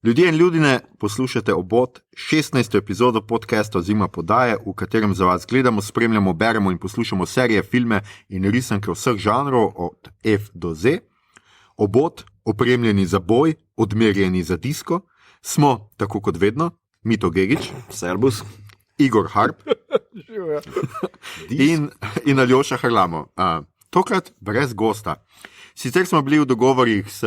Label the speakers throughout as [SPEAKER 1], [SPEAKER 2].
[SPEAKER 1] Ljudje in ljudine, poslušate Obod, 16. epizodo podcasta oziroma podaje, v katerem za vas gledamo, spremljamo, beremo in poslušamo serije, filme in risanke vseh žanrov od F do Z. Obod, opremljeni za boj, odmerjeni za disko, smo, tako kot vedno, Mito Gegić,
[SPEAKER 2] Servus,
[SPEAKER 1] Igor Harp in Aljoša Harlamo. Tokrat brez gosta. Sicer smo bili v dogovorih s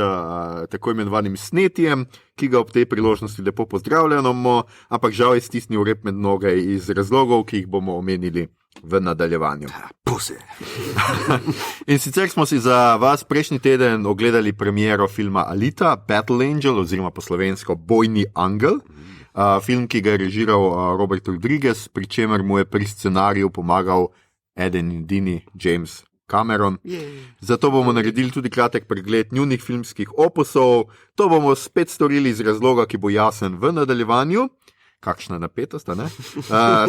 [SPEAKER 1] tako imenovanim Snetijem, ki ga ob tej priložnosti lepo pozdravljamo, ampak žal je stisnil rep med noge iz razlogov, ki jih bomo omenili v nadaljevanju.
[SPEAKER 2] Puse.
[SPEAKER 1] In sicer smo si za vas prejšnji teden ogledali premiero filma Alita, Battle Angel oziroma po slovensko Bojni angel. Film, ki ga je režiral Robert Rodriguez, pri čemer mu je pri scenariju pomagal eden in edini James Cameron. Zato bomo naredili tudi kratek pregled njunih filmskih opusov. To bomo spet storili iz razloga, ki bo jasen v nadaljevanju. Kakšna napetost, ne?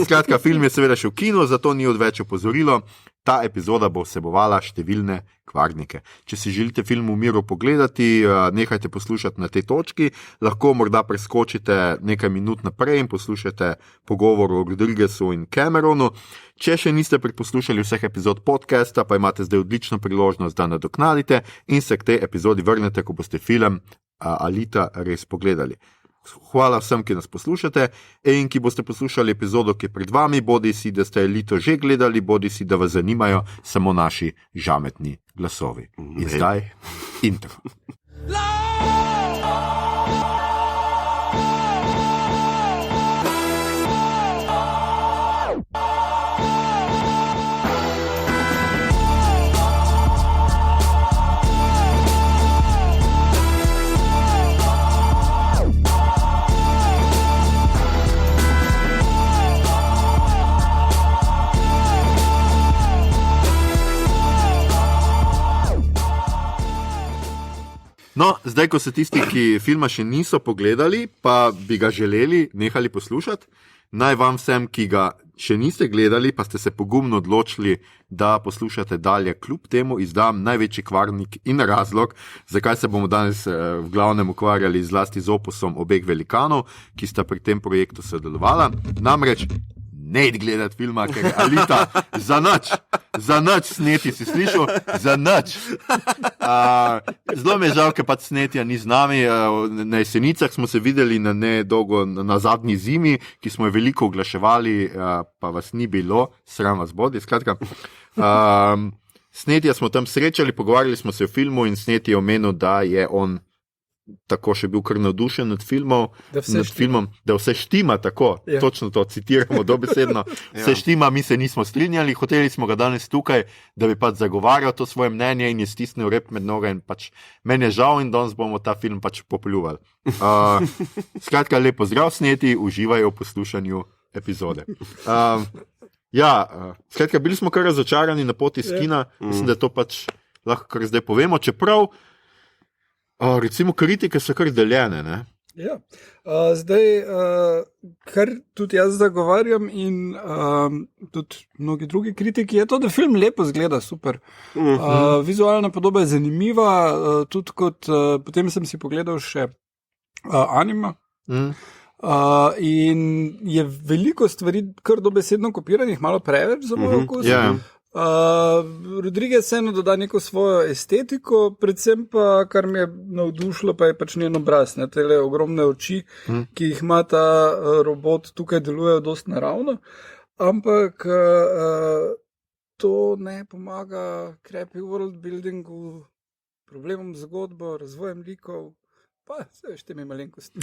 [SPEAKER 1] Skratka, film je seveda še v kino, zato ni odveč opozorilo. Ta epizoda bo vsebovala številne kvarnike. Če si želite film v miru pogledati, nehajte poslušati na tej točki, lahko morda preskočite nekaj minut naprej in poslušate pogovor o Rodriguezu in Cameronu. Če še niste predposlušali vseh epizod podcasta, pa imate zdaj odlično priložnost, da nadoknadite in se k tej epizodi vrnete, ko boste film Alita res pogledali. Hvala vsem, ki nas poslušate in ki boste poslušali epizodo, ki je pred vami, bodi si, da ste Alito že gledali, bodi si, da vas zanimajo samo naši žametni glasovi. In zdaj intro. No, zdaj, ko se tisti, ki filma še niso pogledali, pa bi ga želeli nehali poslušati, naj vam vsem, ki ga še niste gledali, pa ste se pogumno odločili, da poslušate dalje, kljub temu izdam največji kvarnik in razlog, zakaj se bomo danes v glavnem ukvarjali zlasti z opusom obeh velikanov, ki sta pri tem projektu sodelovala. Namreč, ne id gledati filma, ker je Alita za nič Sneti, si slišal? Za nič. Zelo me je žal, ker pač Snetija ni z nami. Na Jesenicah smo se videli nedolgo na zadnji zimi, ki smo jo veliko oglaševali, pa vas ni bilo, sram vas bodi. Skratka, Snetija smo tam srečali, pogovarjali smo se o filmu in Sneti je omenil, da je on tako še bil kar navdušen nad filmom, da vse štima, tako, ja. Točno to citiramo dobesedno, vse štima, mi se nismo strinjali, hoteli smo ga danes tukaj, da bi pač zagovarjal to svoje mnenje in je stisnil rep med noge in pač meni je žal in danes bomo ta film pač popeljuvali. Skratka, lepo zdrav Sneti, uživajo v poslušanju epizode. Skratka, bili smo kar razočarani na poti iz kina, mislim, da to pač lahko kar zdaj povemo, čeprav recimo kritike so kar deljene, ne?
[SPEAKER 3] Ja, zdaj, kar tudi jaz zagovarjam in tudi mnogi drugi kritiki, je to, da film lepo zgleda, super. Vizualna podoba je zanimiva, tudi kot, potem sem si pogledal še anima. In je veliko stvari kar dobesedno kopiranih, malo preveč za moj okus. Rodriguez vseeno doda neko svojo estetiko, predvsem pa, kar mi je navdušilo, pa je pač njen obraz, ne, tele ogromne oči, ki jih ima ta robot, tukaj delujejo dosti naravno, ampak to ne pomaga creepy world buildingu, problemom zgodbo, razvojem likov. Pa, veš, te mi malenkosti.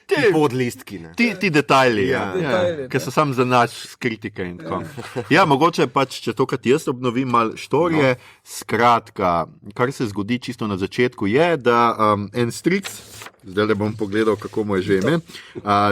[SPEAKER 2] Ti podlistki, ne?
[SPEAKER 1] Ti detajli, ki so sam za naš kritike in tako. Ja, mogoče pač, če to, kad jaz obnovim malo štorije, skratka, kar se zgodi čisto na začetku je, da en stric, zdaj le bom pogledal, kako mu je že ime,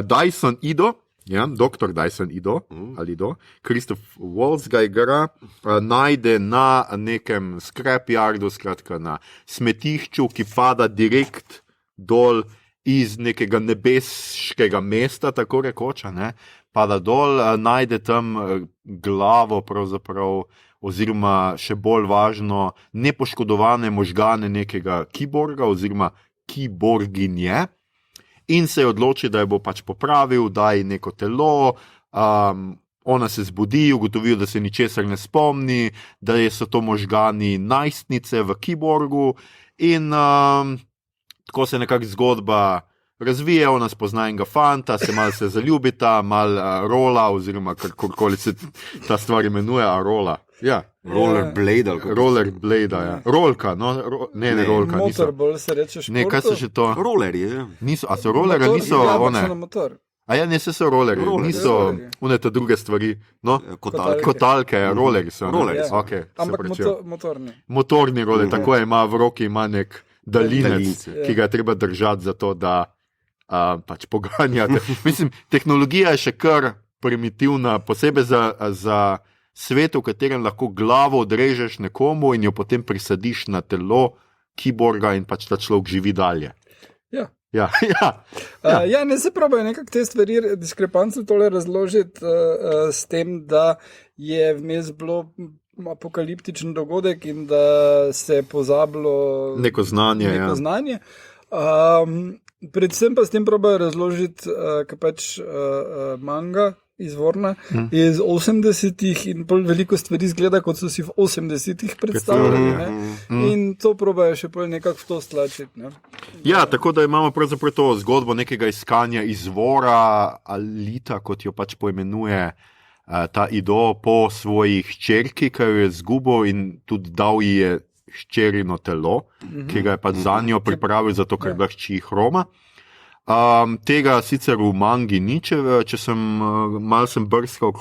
[SPEAKER 1] Dyson Ido, ja, dr. Dyson Ido, ali Ido, Christoph Waltz ga igra, najde na nekem scrapyardu, skratka na smetišču, ki pada direkt dol iz nekega nebeškega mesta, tako rekoča, ne, pada dol, najde tam glavo pravzaprav, oziroma še bolj važno, nepoškodovane možgane nekega kiborga, oziroma kiborginje, in se odloči, da jo bo pač popravil, da ji neko telo. Ona se zbudi, ugotovijo, da se ničesar ne spomni, da so to možgani najstnice v kiborgu in tako se nekako zgodba razvije, ona spozna enega fanta, se malo se zaljubita, malo rola oziroma kakorkoli se ta stvar imenuje, rola. Ja.
[SPEAKER 2] Rollerblade.
[SPEAKER 1] Ja. Rolka, no, ne rolka.
[SPEAKER 3] Motorball se reče športu.
[SPEAKER 1] Ne, kaj so že to?
[SPEAKER 2] Rollerji, ja.
[SPEAKER 1] A so rollerji, niso one.
[SPEAKER 3] Ja, na motor.
[SPEAKER 1] A ja, ne, so rollerji, niso one te druge stvari. No? Kotalke, rollerji so.
[SPEAKER 2] Rollerji
[SPEAKER 3] so.
[SPEAKER 1] Okay,
[SPEAKER 3] ampak motorni.
[SPEAKER 1] Motorni roller, tako je, ima v roki ima nek daljinec, ki ga je treba držati za to, da pač poganjate. Mislim, tehnologija je še kar primitivna, posebej za svet, v katerem lahko glavo odrežeš nekomu in jo potem prisadiš na telo kiborga in pač ta človek živi dalje. Ja,
[SPEAKER 3] ne se pravijo nekako te stvari, diskrepance tole razložiti s tem, da je vmes bilo apokaliptičen dogodek in da se je pozabilo
[SPEAKER 1] neko znanje.
[SPEAKER 3] Predvsem pa s tem probajo razložiti, kaj pač manga izvorna je iz 80-ih in bolj veliko stvari izgleda, kot so si v 80-ih predstavljali. In to probajo še bolj nekako v to stlačiti. Ne?
[SPEAKER 1] Ja, tako da imamo pravzaprav to zgodbo nekega iskanja izvora Alita, kot jo pač poimenuje ta Ido, po svojih hčerki, ki jo je izgubil in tudi dal ji je hčerino telo, ki ga je pač za njo pripravil, zato ker ga hči Hroma. Tega sicer v mangi ni, če sem malo brskal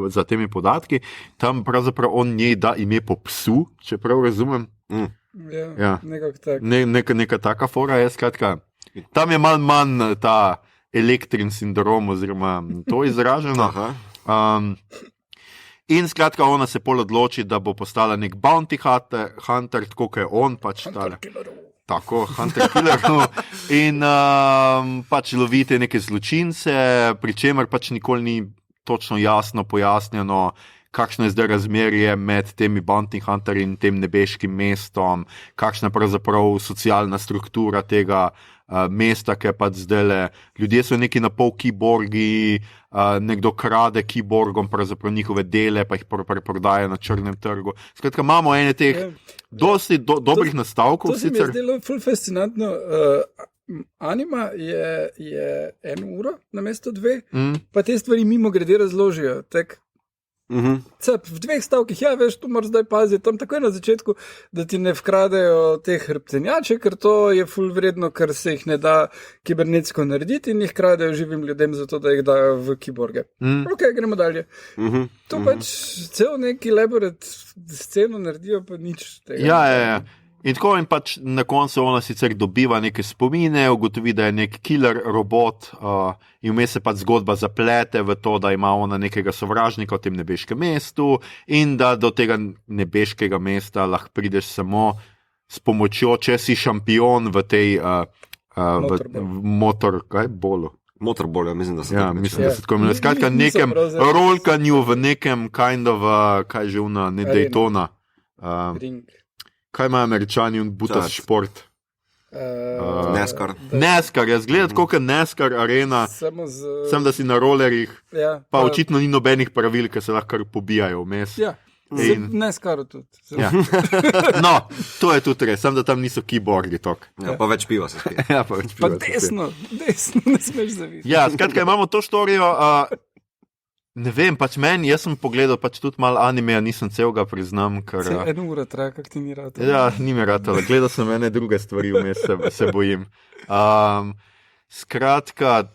[SPEAKER 1] za temi podatki, tam pravzaprav on njej da ime po psu, če prav razumem.
[SPEAKER 3] Ja.
[SPEAKER 1] Neka taka fora je, skratka. Tam je malo manj ta elektrin sindrom oziroma to izraženo. In skratka, ona se pol odloči, da bo postala nek bounty hunter, tako kot je on pač
[SPEAKER 3] Hunter killer.
[SPEAKER 1] Tako, Hunter Killer. In pač lovite neke zločince, pri čemer pač nikoli ni točno jasno pojasnjeno, kakšno je zdaj razmerje med temi bounty hunterji in tem nebeškim mestom, kakšna je pravzaprav socialna struktura tega mesta, ki je pač zdajle. Ljudje so neki na pol kiborgi, nekdo krade kiborgom pravzaprav njihove dele, pa jih preprodaja na črnem trgu. Skratka, imamo ene teh dosti dobrih nastavkov.
[SPEAKER 3] To se mi je zdelo ful fascinantno. Anima je 1 uro namesto 2, pa te stvari mimo grede razložijo. Cep, v 2 stavkih, ja, veš, tu moraš zdaj paziti, tam takoj na začetku, da ti ne vkradejo te hrbtenjače, ker to je ful vredno, ker se jih ne da kibernetsko narediti in jih kradejo živim ljudem zato, da jih dajo v kiborge. Ok, gremo dalje. To pač cel neki elaborate sceno naredijo, pa nič tega.
[SPEAKER 1] Ja. In tako in pač na koncu ona sicer dobiva neke spomine, ugotovi, da je nek killer robot in vmes se pač zgodba zaplete v to, da ima ona nekega sovražnika v tem nebeškem mestu in da do tega nebeškega mesta lahko prideš samo s pomočjo, če si šampion v tej
[SPEAKER 2] Motorball, mislim, da se
[SPEAKER 1] tako mislim, da se tako imenuje. Skratka, nekem rolkanju v nekem kind of, kaj že una, ne Daytona.
[SPEAKER 3] Ring.
[SPEAKER 1] Kaj ima Američani in butas šport?
[SPEAKER 2] NASCAR,
[SPEAKER 1] jaz gledam tako, kot NASCAR arena, sem da si na rolerjih, pa očitno ni nobenih pravil, ki se lahko pobijajo vmes.
[SPEAKER 3] Ja, NASCAR tudi.
[SPEAKER 1] Ja. No, to je tudi res, sem da tam niso keyboardi tok.
[SPEAKER 2] Ja, pa več piva se spije.
[SPEAKER 1] Ja, pa več piva.
[SPEAKER 3] Pa desno, ne smeš zaviti.
[SPEAKER 1] Ja, skratka, imamo to štorijo. Ne vem, pač meni, jaz sem pogledal pač tudi malo animeja, nisem celega, priznam, ker...
[SPEAKER 3] 1 ura traja, kak ti ni ratalo.
[SPEAKER 1] Ja, ni mi ratalo, gledal sem ene druge stvari vmes, se bojim. Skratka,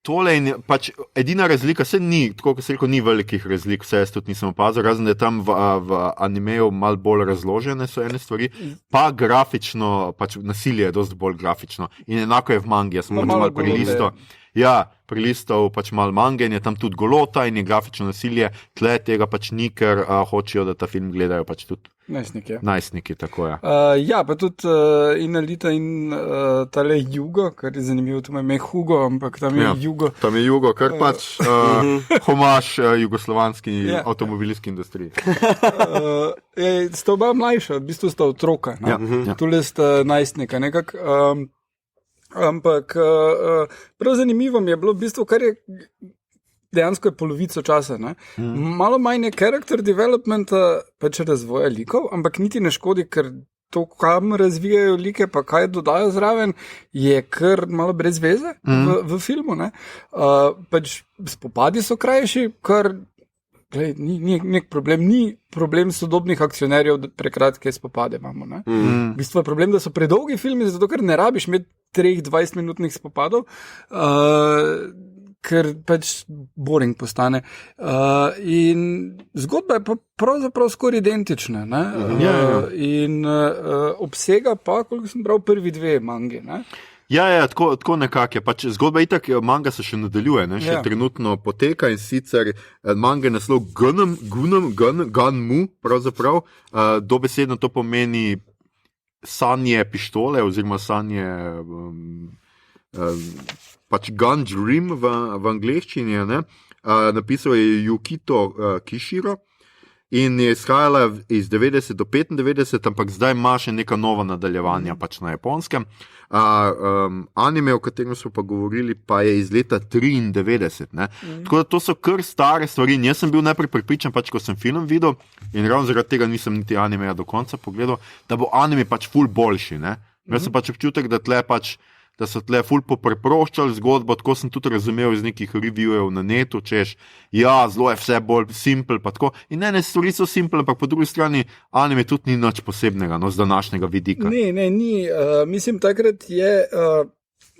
[SPEAKER 1] tole in pač edina razlika, se ni, tako kot se rekel, ni velikih razlik, vse jaz tudi nisem opazil, razen da je tam v animeju malo bolj razložene so ene stvari, pa grafično, pač nasilje je dosti bolj grafično in enako je v mangi, jaz sem malo prilisto. Ja, prilistov pač malo mange in je tam tudi golota in je grafično nasilje, tle tega pač ni, ker hočejo, da ta film gledajo pač tudi najstniki, tako je.
[SPEAKER 3] Ja, pa tudi in Alita in tale Jugo, kar je zanimivo, tu ima ime Hugo, ampak tam je Jugo.
[SPEAKER 1] Tam je Jugo, kar pač homaž jugoslovanski avtomobilski industriji.
[SPEAKER 3] Sta oba mlajša, v bistvu sta otroka.
[SPEAKER 1] Ja.
[SPEAKER 3] Tule sta najstnika, nekako. Ampak prav zanimivo mi je bilo v bistvu, kar je dejansko je polovico časa. Malo manj je character developmenta, pač razvoja likov, ampak niti ne škodi, ker to, kam razvijajo like, pa kaj dodajo zraven, je kar malo brez veze v filmu. Pač spopadi so krajši, kar ni nek problem, ni problem sodobnih akcionerjev, da prekratke spopade imamo. V bistvu je problem, da so predolgi filmi, zato ker ne rabiš imeti 3-20-minutnih spopadov, ker pač boring postane. In zgodba je pa pravzaprav skoraj identična. In obsega pa, koliko sem bral, prvi dve mangi.
[SPEAKER 1] Ja, tako nekako je. Pač zgodba itak, manga se še nadaljuje, še trenutno poteka in sicer manga je naslov Gunmu, pravzaprav. Dobesedno to pomeni sanje pištole oziroma sanje pač Gun Dream v angleščini. Napisal je Yukito Kishiro in je izhajala iz 90 do 95, ampak zdaj ima še neka nova nadaljevanja pač na japonskem. Anime, o katerem smo pa govorili, pa je iz leta 93. Tako da to so kar stare stvari. In jaz sem bil najprej prepričan, pač, ko sem film videl, in ravno zaradi tega nisem niti animeja do konca pogledal, da bo anime pač ful boljši. Jaz sem pač občutek, da so tle ful popreproščali zgodbo, tako sem tudi razumel iz nekih reviewjev na netu, češ, zelo je vse bolj simple, pa tako. In ne, stvari so simple, ampak po drugi strani anime tudi ni nič posebnega, z današnjega vidika.
[SPEAKER 3] Ne, ni. Mislim, takrat je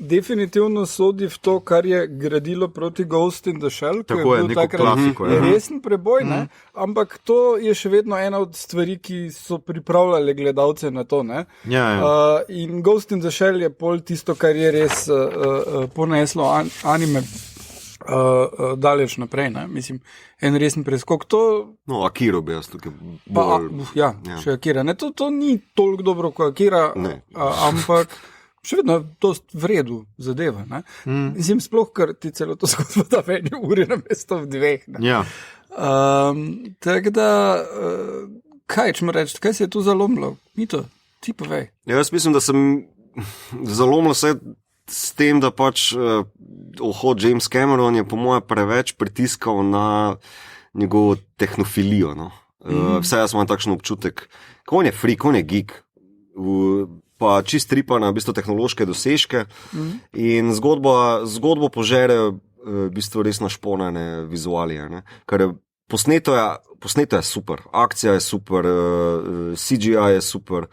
[SPEAKER 3] definitivno sodi v to, kar je gradilo proti Ghost in the Shell,
[SPEAKER 1] tako je neko klasiko.
[SPEAKER 3] Resen preboj, ampak to je še vedno ena od stvari, ki so pripravljali gledalce na to. In Ghost in the Shell je pol tisto, kar je res poneslo anime daleč naprej. Mislim, en resen preskok.
[SPEAKER 2] Akiro bi jaz tukaj bolj...
[SPEAKER 3] Še Akira. To ni toliko dobro kot Akira, ampak še vedno je dost v redu zadeva. Mislim, sploh, ker ti celo to zgodbo da v 1 uri na mesto v 2. Tako da, kaj ćemo reči, kaj se je tu zalomilo? Mito, ti povej.
[SPEAKER 2] Jaz mislim, da sem zalomil se s tem, da pač James Cameron je po moje preveč pritiskal na njegovo tehnofilijo. Vse jaz imam takšen občutek, ko on je freak, on je geek, pa čist tripa na v bistvu tehnološke dosežke in zgodbo požere v bistvu res našponane vizualije. Ker posneto je super, akcija je super, CGI je super.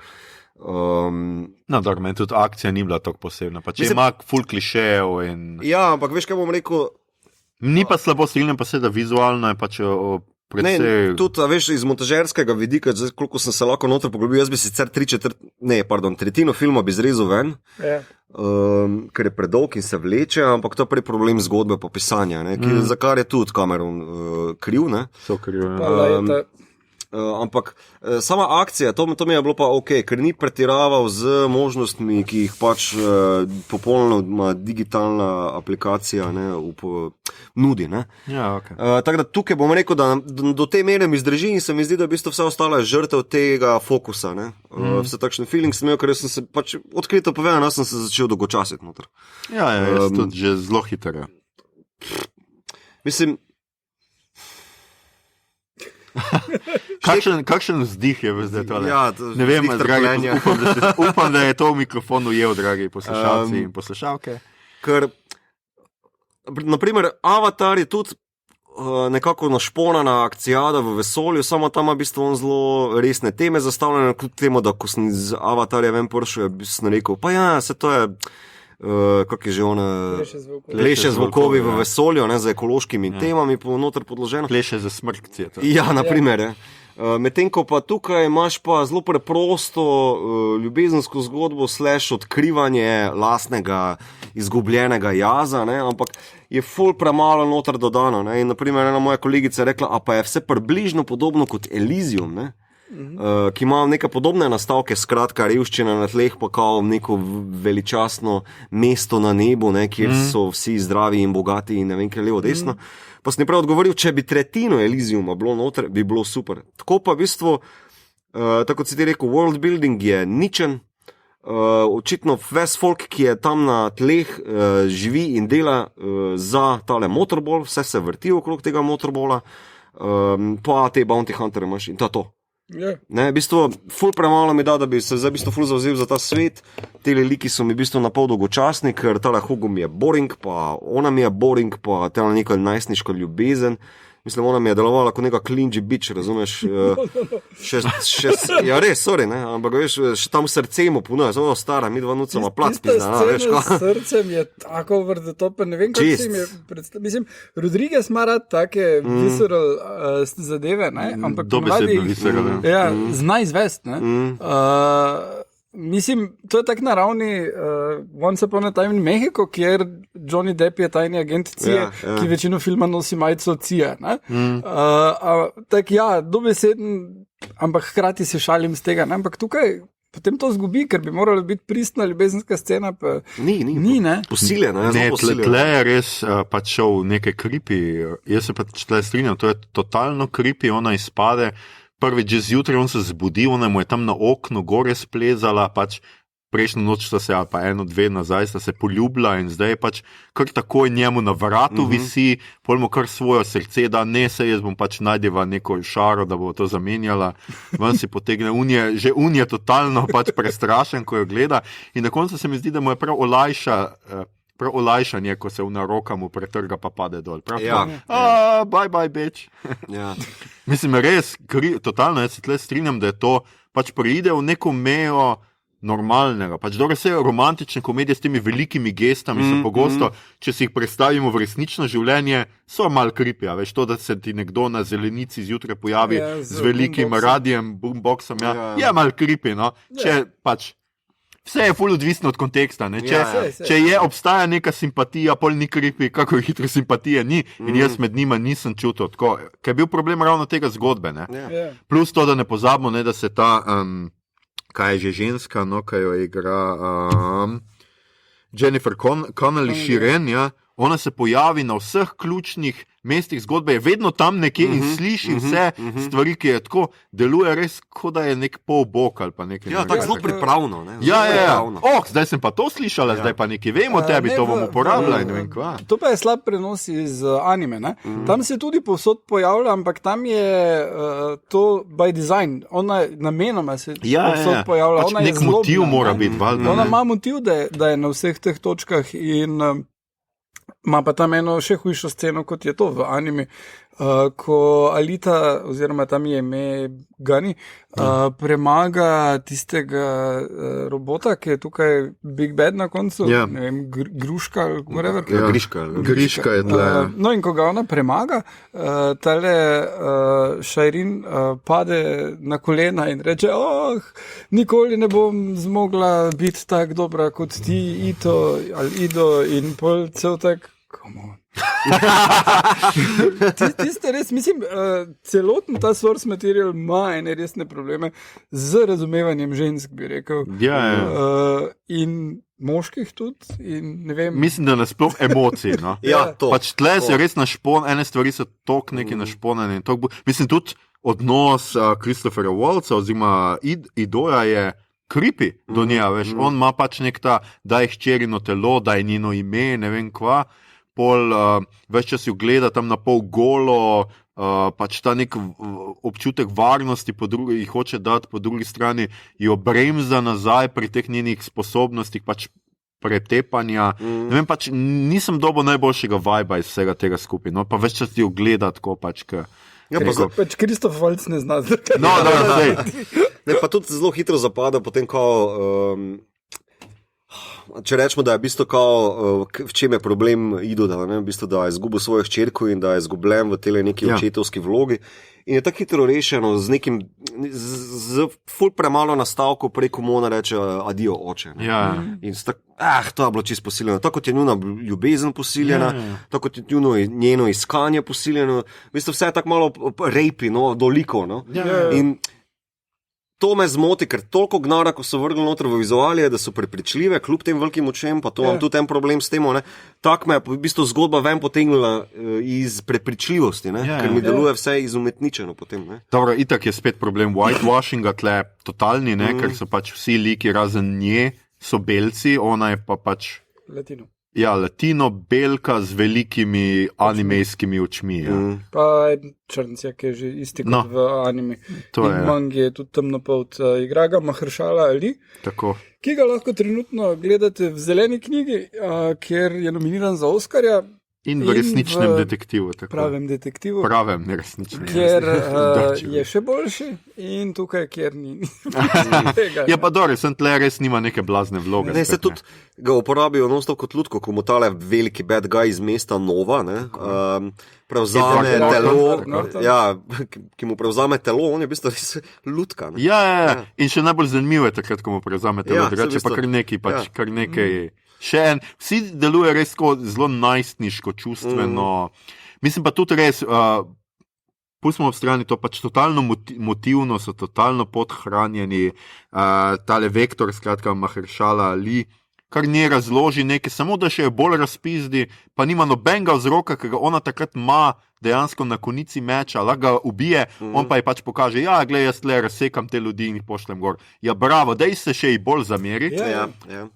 [SPEAKER 1] Meni tudi akcija ni bila tako posebna, pa če ima ful klišejev in...
[SPEAKER 2] Ja, ampak veš, kaj bom rekel...
[SPEAKER 1] Ni pa slabo striljen, pa se da vizualno je pač...
[SPEAKER 2] Ne, tudi, veš, iz montažerskega vidika, zdaj, koliko sem se lahko noter poglobil, jaz bi sicer tretjino filma bi zrezal ven, ker je predolg in se vleče, ampak to je prej problem zgodbe pa pisanja, za kar je tudi Cameron kriv.
[SPEAKER 1] So kriv,
[SPEAKER 2] ampak sama akcija, to mi je bilo pa ok, ker ni pretiraval z možnostmi, ki jih pač popolnoma digitalna aplikacija nudi. Tako da tukaj bom rekel, da do te mere mi zdrži in se mi zdi, da v bistvu vse ostalo je žrtev tega fokusa. Vse takšne feeling sem imel, ker sem se pač odkrito povedal, jaz sem se začel dolgočasiti noter.
[SPEAKER 1] Jaz tudi že zelo hitro.
[SPEAKER 2] Mislim,
[SPEAKER 1] Kakšen vzdih je zdaj tole?
[SPEAKER 2] Ne vem,
[SPEAKER 1] dragi, upam, da je to v mikrofonu ujel, dragi poslušalci in poslušalke.
[SPEAKER 2] Ker, naprimer, Avatar je tudi nekako našponana akcijada v vesolju, samo tam v bistvu zelo resne teme zastavljene, kljub temu, da ko sem z Avatarja ven prišel, sem rekel, pa se to je kako je že ona pleše z volkovi v vesolju, z ekološkimi temami noter podloženo.
[SPEAKER 1] Pleše za smrkcije.
[SPEAKER 2] Ja, naprimer. Medtem ko pa tukaj imaš pa zelo preprosto ljubezensko zgodbo / odkrivanje lastnega izgubljenega jaza, ampak je ful premalo noter dodano. In naprimer ena moja kolegica je rekla, a pa je vse približno podobno kot Elysium, ki ima neke podobne nastavke, skratka revščina na tleh, pa kao neko veličastno mesto na nebu, kjer so vsi zdravi in bogati in ne vem kaj levo desno. Pa sem prav odgovoril, če bi tretjino Elysiuma bilo noter, bi bilo super. Tako pa v bistvu, tako kot si ti rekel, world building je ničen, očitno ves folk, ki je tam na tleh, živi in dela za tale motorball, vse se vrti okrog tega motorbola, pa te bounty huntere imaš in to je to.
[SPEAKER 3] Yeah.
[SPEAKER 2] Ne, v bistvu, ful premalo mi da bi se zdaj v bistvu ful zavzel za ta svet. Tele liki so mi v bistvu napol dolgočasni, ker tale Hugo mi je boring, pa ona mi je boring, pa tele neka najstniška ljubezen. Mislim, ona mi je delovala kot neka clingy bitch, razumeš? Ja, res, sorry, ne, ampak veš, še tam srce mu puno, zelo stara, mi dva nucama plac pizna, veš
[SPEAKER 3] ko? Srcem je tako over the top, ne vem, kako si mi je predstavljal. Mislim, Rodriguez ima rad take visceral zadeve, ne, ampak
[SPEAKER 1] dobesedno visceral,
[SPEAKER 3] ja, zna izvest, ne. Mislim, to je tak na ravni Once Upon a Time in Mexico, kjer Johnny Depp je tajni agent CIA, ki večino filma nosi majico CIA. Tak ja, dobeseden, ampak hkrati se šalim z tega. Ne? Ampak tukaj potem to zgubi, ker bi morala biti pristna ljubezenska scena. Pa ni, ne?
[SPEAKER 2] Posiljena.
[SPEAKER 1] Ne, tle je res pač šel nekaj creepy. Jaz se pač tle strinjam, to je totalno creepy, ona izpade. Prvič, že zjutraj on se zbudi, ona mu je tam na oknu gore splezala, pač prejšnjo noč sta se, ali pa 1-2 nazaj, sta se poljubila in zdaj pač kar takoj njemu na vratu visi, pol mu kar svojo srce da, ne se jaz bom pač najdeva neko šaro, da bo to zamenjala, ven si potegne, že je totalno pač prestrašen, ko jo gleda in na koncu se mi zdi, da mu je prav olajšanje, ko se v roka mu pretrga pa pade dol. Bye bye, bitch.
[SPEAKER 2] Ja.
[SPEAKER 1] Mislim, res, totalno, jaz se tle strinjam, da je to, pač pride v neko mejo normalnega. Pač dobro se romantične komedije s temi velikimi gestami so pogosto, če si jih predstavimo v resnično življenje, so mal creepy, veš, to, da se ti nekdo na zelenici zjutraj pojavi z velikim radijem, boomboxom, je mal creepy, no. Če pač vse je ful odvisno od konteksta. Ne? Če obstaja neka simpatija, pol ni creepy, kako hitro simpatije ni in jaz med njima nisem čutil tako. Ker je bil problem ravno tega zgodbe. Ne? Plus to, da ne pozabimo, ne, da se ta, kaj je že ženska, no, kaj jo igra, Jennifer Connelly Shiren, ja, ona se pojavi na vseh ključnih mestih zgodbe, je vedno tam nekje in sliši vse stvari, ki je tako, deluje res, kot da je nek polbog ali pa nekaj.
[SPEAKER 2] Ja, tako zelo pripravno. Ne?
[SPEAKER 1] Zdaj sem pa to slišala, zdaj pa nekaj vemo o tebi, to bom uporabljala in ne vem kva.
[SPEAKER 3] To pa je slab prenos iz anime, ne? Tam se tudi povsod pojavlja, ampak tam je to by design, ona namenoma se povsod pojavlja.
[SPEAKER 1] Pač nek motiv mora biti, valjda.
[SPEAKER 3] Ona ima motiv, da je na vseh teh točkah in ima pa tam eno še hujšo sceno, kot je to v anime, ko Alita, oziroma tam je ime Gani, premaga tistega robota, ki je tukaj Big Bad na koncu, ne vem, Gruška ali whatever.
[SPEAKER 1] Griška je tle.
[SPEAKER 3] No in ko ga ona premaga, tale Shiren pade na kolena in reče, nikoli ne bom zmogla biti tak dobra kot ti, Ito ali Ido in pol cel tak, come on. Tiste res, mislim, celoten ta source material ima ene resne probleme z razumevanjem žensk, bi rekel. In moških tudi, in ne vem.
[SPEAKER 1] Mislim, da nasploh emocij, no.
[SPEAKER 2] To.
[SPEAKER 1] Pač tle se res ene stvari so tok neki našponane. Mislim, tudi odnos Christophera Waltza oziroma Idoja je creepy do nje, veš. On ima pač nek ta, da je hčerino telo, da je njeno ime, ne vem kva. Pol, več čas jo gleda tam na pol golo, pač ta nek občutek varnosti jih hoče dati, po drugi strani jo bremza nazaj pri teh njenih sposobnostih, pač pretepanja. Ne vem, pač nisem dobil najboljšega viba iz vsega tega skupaj, no, pa več čas jo gleda tako pač,
[SPEAKER 3] pač Kristof Waltz ne zna zdaj.
[SPEAKER 1] No,
[SPEAKER 2] pa tudi zelo hitro zapada potem, če rečemo, da je v bistvu v čem je problem Ido, da je izgubil svojo hčerko in da je izgubljen v tele neki očetovski vlogi. In je tako hitro rešeno z nekim, z ful premalo nastavkov preko Mona reče adijo oče. In to je bilo čisto posiljeno. Tako kot je njuna ljubezen posiljena, tako kot je njeno iskanje posiljeno. V bistvu vse je tako malo rejpi, no, doliko. No. In To me zmoti, ker toliko gnara, ko so vrgli noter v vizualije, da so prepričljive, kljub tem velikim očem, pa to imam tudi en problem s tem, ne. Tak me je v bistvu zgodba ven potegnila iz prepričljivosti, ne, ker mi deluje vse izumetničeno potem, ne.
[SPEAKER 1] Dobro, itak je spet problem whitewashinga tle totalni, ne, ker so pač vsi liki razen nje so belci, ona je pa pač latino belka z velikimi animejskimi očmi. Ja.
[SPEAKER 3] Pa en črnjak je že isti kot v anime. In mangi je tudi temnopolt. Igra ga Mahershala Ali, ki ga lahko trenutno gledate v Zeleni knjigi, kjer je nominiran za Oscarja.
[SPEAKER 1] In v resničnem detektivu.
[SPEAKER 3] Pravem detektivu.
[SPEAKER 1] Pravem, ne resničnem.
[SPEAKER 3] Kjer je še boljši in tukaj, kjer ni.
[SPEAKER 1] Ja, pa dobro, sem tle res nima neke blazne vloge.
[SPEAKER 2] Ne, se tudi ga uporabijo non-stop kot lutko, ko mu tale veliki bad guy iz mesta Nova, ne, prevzame telo, ki mu prevzame telo, on je v bistvu res lutka. Ne.
[SPEAKER 1] Ja, in še najbolj zanimivo je takrat, ko mu prevzame telo, drugače pa kar nekaj, še en, vsi deluje res zelo najstniško, čustveno. Mislim pa tudi res, pustimo v strani to, pač totalno motivno so, totalno podhranjeni, tale vektor, skratka Mahershala Ali, kar nje razloži nekaj, samo da še je bolj razpizdi, pa nima nobenega vzroka, ker ga ona takrat ima dejansko na konici meča, lahko ga ubije, on pa ji pač pokaže, glej, jaz tle razsekam te ljudi in jih pošljem gor. Ja, bravo, dej se še ji bolj zameriti.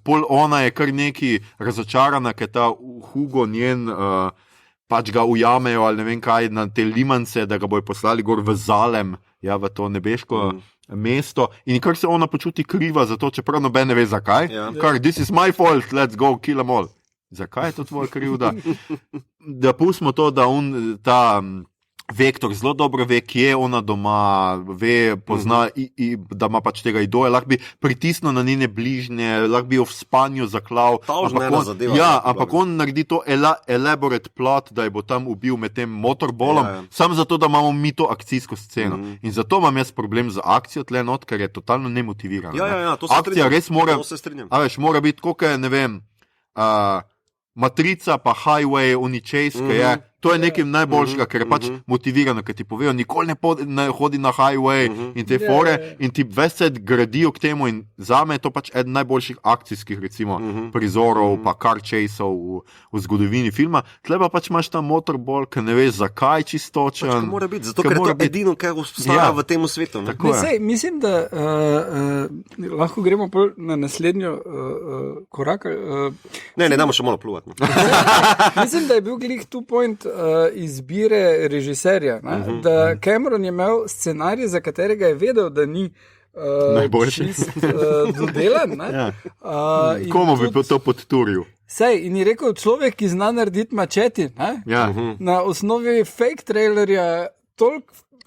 [SPEAKER 1] Pol ona je kar neki razočarana, ker ta Hugo njen pač ga ujamejo ali ne vem kaj na te limance, da ga bojo poslali gor v Zalem, v to nebeško mesto, in kar se ona počuti kriva za to, čeprav noben ne ve zakaj. Kar, this is my fault, let's go, kill them all. Zakaj je to tvoja krivda? Da pustimo to, da ta vektor zelo dobro ve, kje je ona doma, ve, pozna, da ima pač tega idola, lahko bi pritisnil na njene bližnje, lahko bi jo v spanju zaklal. Ampak on naredi to elaborate plot, da je bo tam ubil med tem motorbolom, samo zato, da imamo mi to akcijsko sceno. In zato imam jaz problem z akcijo tle not, ker je totalno nemotivirana. Akcija res mora biti, koliko je, ne vem, Matrica pa Highway, Chase, to je nekaj najboljšega, ker je pač motivirano, ker ti povejo, nikoli ne hodi na Highway in te fore in ti ves set gradijo k temu in zame je to pač eden najboljših akcijskih recimo prizorov pa car chaseov v zgodovini filma. Tle pa pač imaš ta motorball, ker ne veš zakaj čistočen.
[SPEAKER 2] Pač mora biti, zato ker je to edino, kar obstaja v tem svetu.
[SPEAKER 3] Mislim, da lahko gremo na naslednjo korak.
[SPEAKER 2] Ne, damo še malo pluvati.
[SPEAKER 3] Mislim, da je bil glih tu point izbire režiserja, da Cameron je imel scenarij, za katerega je vedel, da ni čist dodelan.
[SPEAKER 1] Komu bi to podturil?
[SPEAKER 3] Sej, in je rekel, človek, ki zna narediti mačeti, na osnovi fake trailerja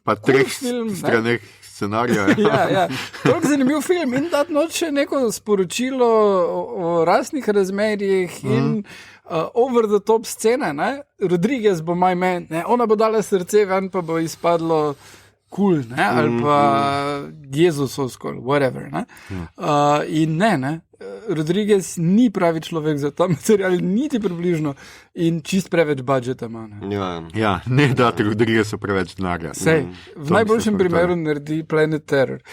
[SPEAKER 1] pa treh straneh scenarija.
[SPEAKER 3] Toliko zanimiv film in dati noč še neko sporočilo o rasnih razmerjih in over the top scene, Rodriguez bo my man, ona bo dala srce ven, pa bo izpadlo cool, ali pa Jezusovsko, whatever. In Rodriguez ni pravi človek za ta material, niti približno, in čist preveč budžeta ima.
[SPEAKER 1] Ne dati Rodriguezu preveč denarja.
[SPEAKER 3] V najboljšem primeru naredi Planet Terror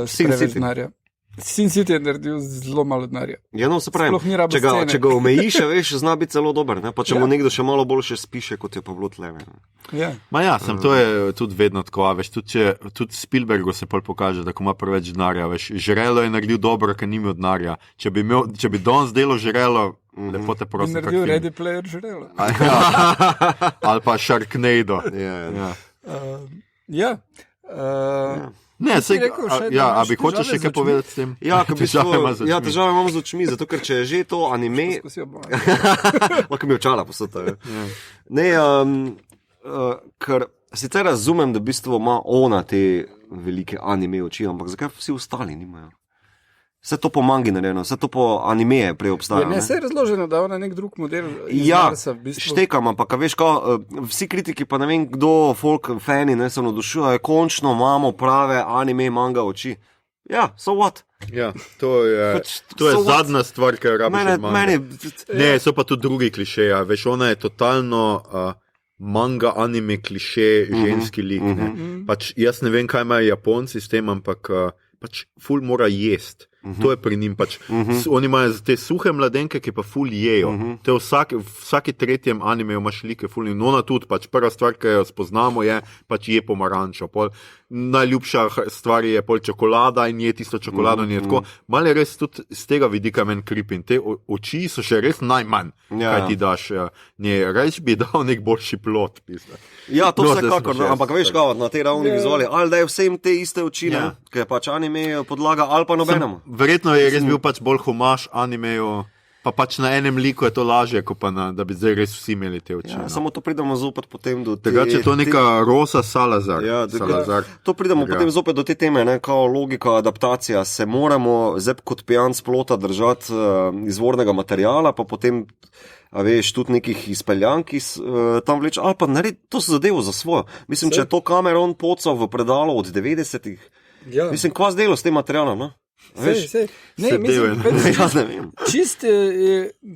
[SPEAKER 3] s preveč denarja. Sin City je naredil zelo malo denarja.
[SPEAKER 2] Se pravi, če ga omejiš, veš, zna biti celo dober, pa če mu nekdo še malo boljše spiše, kot je pa bilo tle.
[SPEAKER 1] To je tudi vedno tako, veš, tudi Spielbergu se pol pokaže, da ko ima preveč denarja, veš, Žrelo je naredil dobro, ker ni imel denarja. Če bi danes delo Žrelo, lepo te prosim.
[SPEAKER 3] Bi naredil Ready Player Žrelo.
[SPEAKER 1] Ali pa Sharknado. Ne, bi hočeš še kaj povedati s tem?
[SPEAKER 2] Težave imamo z očmi, zato ker če je že to anime, lahko mi očala posota. Ne, ker sicer razumem, da v bistvu ima ona te velike anime oči, ampak zakaj vsi ostali nimajo? Vse to po mangi narejeno, vse to po animeje prej obstaja.
[SPEAKER 3] Ne, se je razloženo, da ona nek drug model iz Marsa v bistvu.
[SPEAKER 2] Štekam, ampak veš, vsi kritiki, pa ne vem kdo, folk fani, se navdušujejo, končno imamo prave anime manga oči. So what?
[SPEAKER 1] To je zadnja stvar, ki jo rabiš od manga. Ne, so pa tudi drugi klišeji, veš, ona je totalno manga anime kliše ženski lik. Pač jaz ne vem, kaj imajo Japonci s tem, ampak pač ful mora jesti. To je pri njim pač. Oni imajo te suhe mladenke, ki pa ful jejo. Te vsaki tretjem animeju imaš like ful in ona tudi, pač prva stvar, ki jo spoznamo, je pač je pomarančo. Najljubša stvar je pol čokolada in je tisto čokolado in je tako. Malo je res tudi z tega vidika men creepy in te oči so še res najmanj, kaj ti daš. Res bi dal nek boljši plot.
[SPEAKER 2] Ja, to vsekakor, ampak veš kao, na tej ravni vizuali, ali da je vsem te iste oči, ker je pač anime podlaga ali pa nobenemu.
[SPEAKER 1] Verjetno je res bil pač bolj homaž animeju, pa pač na enem liku je to lažje, kot pa da bi zdaj res vsi imeli te oči.
[SPEAKER 2] Samo to pridemo zopet potem do te...
[SPEAKER 1] Drugače je to neka Rosa Salazar.
[SPEAKER 2] To pridemo potem zopet do te teme, kao logika, adaptacija. Se moramo zdaj kot pijan splota držati izvornega materijala, pa potem veš, tudi nekih izpeljanj, ki tam vleče, ali pa naredi to zadevo za svojo. Mislim, če je to Cameron pocal v predalu od 90-ih, mislim, kva zdelo s tem materialom, no?
[SPEAKER 3] Sej. Ne, mislim, čist,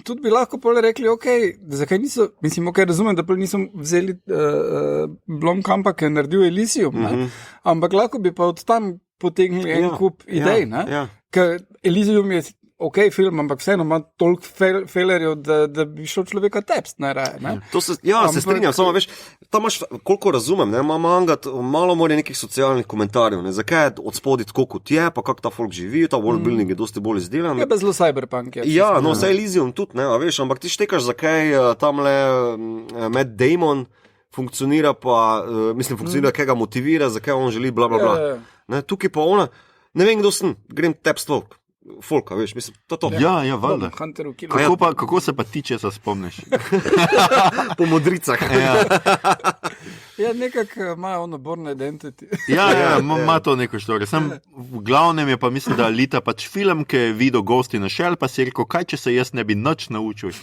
[SPEAKER 3] tudi bi lahko pole rekli, zakaj niso, mislim, razumem, da niso vzeli Blomkampa, ki je naredil Elysium, ampak lahko bi pa od tam potegnili en kup idej, ker Elysium je film, ampak vseeno ima toliko failerjev, da bi šel človeka tepst najraje.
[SPEAKER 2] Se strinjam, samo veš, tam imaš, koliko razumem, ima manga, malo more nekih socialnih komentarjev, zakaj je od spodaj tako kot je, pa kako ta folk živi, ta worldbuilding je dosti bolj izdelan.
[SPEAKER 3] Je pa zelo cyberpunk.
[SPEAKER 2] Vse Elysium tudi, veš, ampak ti štekaš, zakaj tamle Matt Damon funkcionira, pa funkcionira, kaj ga motivira, zakaj on želi, bla, bla, bla. Tukaj pa ona, ne vem, kdo sem, grem tepst folka, veš, mislim, to.
[SPEAKER 1] Ja, valjda. Kako se pa ti česa spomniš?
[SPEAKER 2] Po modricah.
[SPEAKER 3] Nekako ima ono Born Identity.
[SPEAKER 1] Ima to neko štorje. V glavnem je pa mislim, da Alita pač film, ki je videl Ghost in the Shell, pa si je rekel, kaj če se jaz ne bi nič naučil.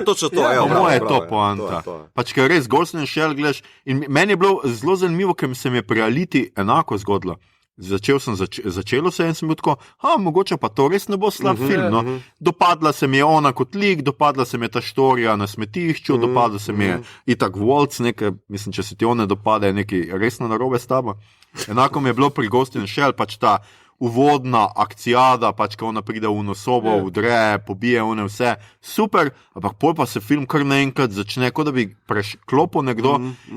[SPEAKER 2] Točno to.
[SPEAKER 1] Moje je to poanta. Pač, ker res Ghost in the Shell gledaš, in meni je bilo zelo zanimivo, ker se mi je pri Aliti enako zgodilo. Začelo se in sem bil tako, mogoče pa to res ne bo slab film. No. Dopadla se mi je ona kot lik, dopadla se mi je ta štorija na smetišču, dopadla se mi je itak Waltz, mislim, če se ti on ne dopade, je nekaj resno narobe s tabo. Enako mi je bilo pri Ghost in the Shell, pač ta uvodna akcijada, pač ko ona pride v nosobo, vdre, pobije one vse, super, ampak pol pa se film kar naenkrat začne, kot da bi preklopil nekdo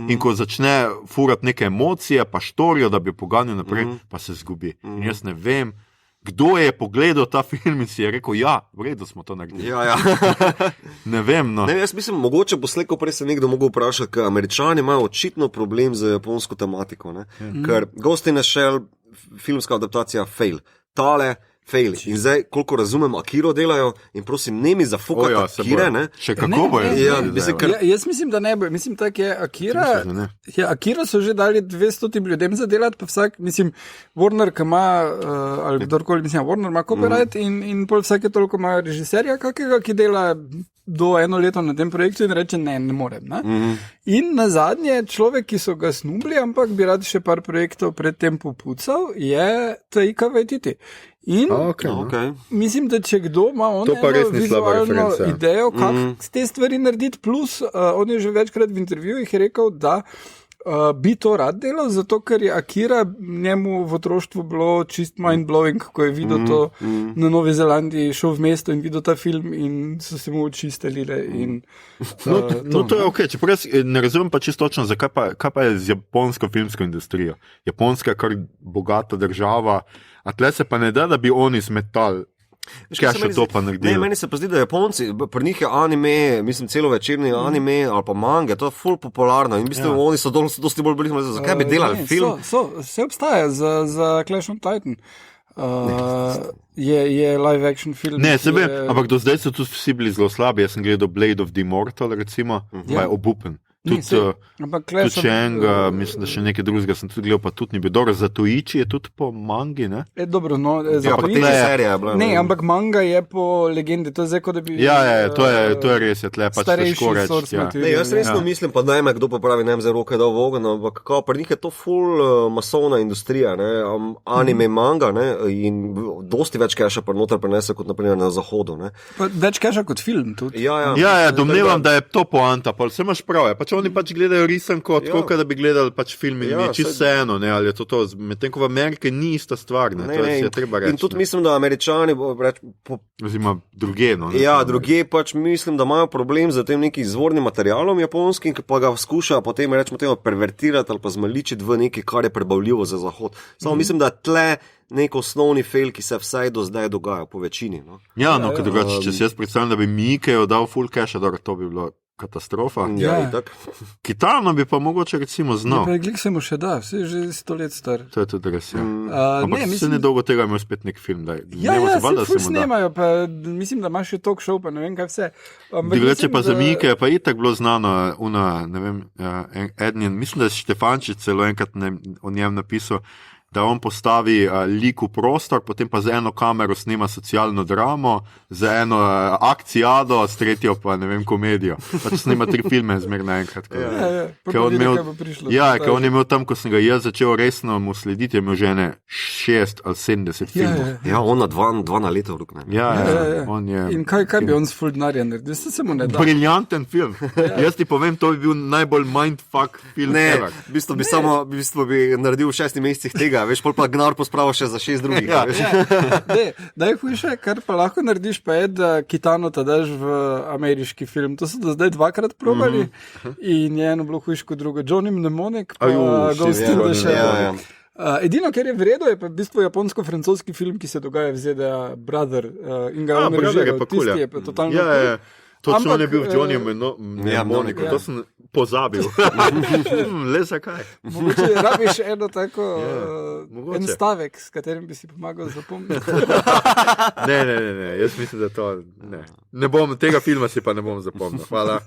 [SPEAKER 1] in ko začne furati neke emocije, pa štorijo, da bi poganil naprej, pa se zgubi. In jaz ne vem, kdo je pogledal ta film in si je rekel, v redu smo to naredili. Ne vem, no.
[SPEAKER 2] Ne, jaz mislim, mogoče bo slejko prej se nekdo mogel vprašati, ker Američani imajo očitno problem z japonsko tematiko, ker Ghost in the Shell, filmska adaptacija fail. Tale fail. In zdaj, koliko razumem, Akiro delajo in prosim, ne mi zafukati Akire, ne?
[SPEAKER 1] Še kako bo je?
[SPEAKER 3] Jaz mislim, da ne bo. Mislim, tak je Akira. Akira so že dali 200 ljudem zadelati, pa vsak, mislim, Warner, ki ima, ali kdorkoli, mislim, Warner ima copyright in pol vsake toliko ima režiserja kakega, ki dela do 1 leto na tem projektu in reče, ne morem. Ne? In na zadnje človek, ki so ga snubli, ampak bi rad še par projektov predtem popucal, je Taika Waititi. In mislim, da če kdo ima vizualno idejo, kako te stvari narediti, plus on je že večkrat v intervjujih rekel, da bi to rad delal, zato ker je Akira njemu v otroštvu bilo čist mind-blowing, ko je videl to na Novi Zelandiji, šel v mesto in videl ta film in so se mu oči stalile.
[SPEAKER 1] To je čeprav jaz ne razumem pa čisto točno, kaj pa je z japonsko filmsko industrijo. Japonska je kar bogata država, a tle se pa ne da bi oni zmetali.
[SPEAKER 2] Meni se pa zdi, da Japonci, pri njih je anime, mislim, celovečerni anime ali pa manga, to je ful popularno in mislim, oni so dosti bolj blizu, zakaj bi delali film?
[SPEAKER 3] Vse obstaja za Clash of Titan. Je live action film.
[SPEAKER 1] Ne, sebe, ampak do zdaj so tudi vsi bili zelo slabi. Jaz sem gledal Blade of the Immortal, recimo, pa je obupen. Tudi še enega, mislim, da še nekaj drugega sem tudi gledal, pa tudi ni bil. Dobro, Zatoichi je tudi po mangi, ne?
[SPEAKER 3] Dobro, no,
[SPEAKER 2] Zatoichi je serija.
[SPEAKER 3] Ne, ampak manga je po legendi, to je zdaj, kot da bi...
[SPEAKER 1] to je res, je tle pač težko reči.
[SPEAKER 2] Ne, jaz resno mislim, pa najme, kdo pa pravi, ne vem, za roke dal v ogen, ampak pri njih je to full masovna industrija, ne, anime, manga, ne, in dosti več keša pa noter prenese, kot naprimer na zahodu, ne.
[SPEAKER 3] Več keša kot film tudi.
[SPEAKER 1] Ja, domnevam, da je to poanta, pa vse imaš prav, pač oni pač gledajo risanko, tako
[SPEAKER 2] Ja.
[SPEAKER 1] da bi gledali pač film in
[SPEAKER 2] Ja,
[SPEAKER 1] mi čisto
[SPEAKER 2] saj-
[SPEAKER 1] vseeno, ne, ali je to, medtem ko v Ameriki ni ista stvar, ne, to je treba reči.
[SPEAKER 2] in tudi
[SPEAKER 1] ne.
[SPEAKER 2] mislim, da Američani
[SPEAKER 1] Oziroma druge, no. ne.
[SPEAKER 2] ja, druge pač mislim, da imajo problem z tem nekim izvornim materialom japonskim, ki pa ga skušajo potem rečemo temu pervertirati ali pa zmaličiti v nekaj, kar je prebavljivo za Zahod. Samo mislim, da tle nek osnovni fail, ki se vsaj do zdaj dogaja po večini. No.
[SPEAKER 1] Ja, no, ker drugače, če si jaz predstavljam, da bi Mikejo dal full cash, dobro, to bi bilo katastrofa.
[SPEAKER 2] Ja,
[SPEAKER 3] Ja.
[SPEAKER 2] itak.
[SPEAKER 1] Kitano bi pa mogoče recimo znal.
[SPEAKER 3] Pa glik se mu še da, vse je že 100 let star.
[SPEAKER 1] To je tudi res, ja.
[SPEAKER 3] Ne,
[SPEAKER 1] Ampak se
[SPEAKER 3] mislim,
[SPEAKER 1] nedolgo tega je imel spet nek film, da
[SPEAKER 3] ja,
[SPEAKER 1] se
[SPEAKER 3] se
[SPEAKER 1] valjda
[SPEAKER 3] ful
[SPEAKER 1] se mu da.
[SPEAKER 3] snemajo, pa mislim, da ima še talk show, pa ne vem kaj vse. Ampak
[SPEAKER 1] Drugače
[SPEAKER 3] mislim,
[SPEAKER 1] pa za
[SPEAKER 3] da-
[SPEAKER 1] Mike je pa itak bilo znano, ne vem, Ednjen, mislim, da je Štefančič celo enkrat o njem napisal, da on postavi lik v prostor, potem pa z eno kamero snema socialno dramo, za eno akcijado, s tretjo pa ne vem, komedijo. Pač snema 3 filme zmer naenkrat.
[SPEAKER 3] Ja, pa
[SPEAKER 1] Ker
[SPEAKER 3] bo
[SPEAKER 1] on
[SPEAKER 3] videl,
[SPEAKER 1] imel-
[SPEAKER 3] kaj bo prišlo.
[SPEAKER 1] Ja,
[SPEAKER 3] To
[SPEAKER 1] ker on je imel tam, ko sem ga jaz začel resno mu slediti, je imel že ne 6 ali 70 filmov.
[SPEAKER 2] Ja, ona dva na leto rok.
[SPEAKER 1] Ja,
[SPEAKER 3] Ja.
[SPEAKER 1] on je.
[SPEAKER 3] In kaj bi on s full denarjem naredil? Se mu ne da.
[SPEAKER 1] Briljanten film. Jaz ti povem, to bi bil najbolj mindfuck film.
[SPEAKER 2] Ne,
[SPEAKER 1] ever.
[SPEAKER 2] v bistvu bi naredil v 6 mesecih tega, veš, pol pa Gnar pospravil še za 6 drugih.
[SPEAKER 1] Ja.
[SPEAKER 2] Veš.
[SPEAKER 3] Da je hujše, kar pa lahko narediš, pa je, da Kitano ta daš v ameriški film. To so do zdaj 2-krat probali in je eno bilo hujše kot drugo. Johnny Mnemonic, pa Ghost in the Shell.
[SPEAKER 2] ja.
[SPEAKER 3] Edino, kar je vredno, je pa v bistvu japonsko-francoski film, ki se dogaja v ZDA, Brother, in ga on
[SPEAKER 1] Brother je
[SPEAKER 3] režiral.
[SPEAKER 1] pa kul,
[SPEAKER 3] Tisti
[SPEAKER 1] ja.
[SPEAKER 3] je pa totalno
[SPEAKER 1] Ja,
[SPEAKER 3] kul.
[SPEAKER 1] ja. Točno on je bil v
[SPEAKER 3] Ampak,
[SPEAKER 1] Johnny
[SPEAKER 2] ja,
[SPEAKER 1] Mnemoniku,
[SPEAKER 3] ja.
[SPEAKER 1] to sem pozabil. Le zakaj?
[SPEAKER 3] Mogoče rabiš eno tako,
[SPEAKER 1] mogoče.
[SPEAKER 3] en stavek, s katerim bi si pomagal zapomniti.
[SPEAKER 1] Ne, jaz mislim, da to ne bom, tega filma si pa ne bom zapomnil. Hvala.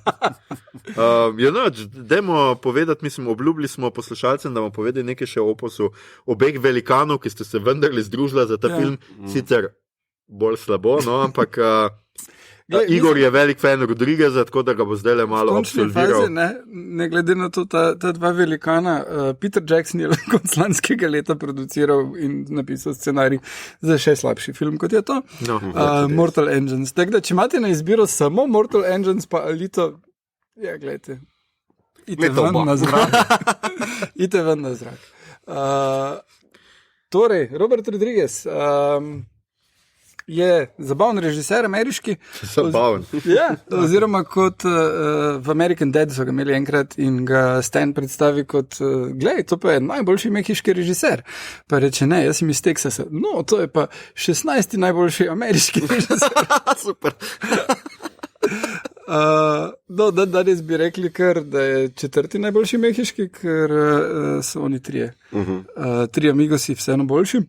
[SPEAKER 1] Dajmo povedati, mislim, obljubili smo poslušalcem, da bomo povedali nekaj še o oposu obeh velikanov, ki ste se vendarle združili za ta film, sicer bolj slabo, no, ampak Igor je velik fan Rodrigueza, tako da ga bo zdaj le malo
[SPEAKER 3] končni
[SPEAKER 1] absolviral.
[SPEAKER 3] fazi, ne glede na to, ta dva velikana, Peter Jackson je konec lanskega leta produciral in napisal scenarij za še slabši film, kot je to.
[SPEAKER 1] No,
[SPEAKER 3] Mortal Engines. Tako da, če imate na izbiro samo Mortal Engines pa Alito, ja, gledajte, idite
[SPEAKER 2] Glejte
[SPEAKER 3] ven
[SPEAKER 2] oba.
[SPEAKER 3] na zrak. Idite ven na zrak. Torej, Robert Rodriguez je zabaven režiser, ameriški.
[SPEAKER 1] Zabaven.
[SPEAKER 3] Ja, oziroma kot v American Dad so ga imeli enkrat in ga Stan predstavi kot, glej, to pa je najboljši mehiški režiser. Pa reče, ne, jaz sem iz Teksasa. No, to je pa 16. najboljši ameriški režiser.
[SPEAKER 2] Super.
[SPEAKER 3] No, danes bi rekli kar, da je 4. najboljši mehiški, ker so oni 3. 3 amigosi vseeno boljši.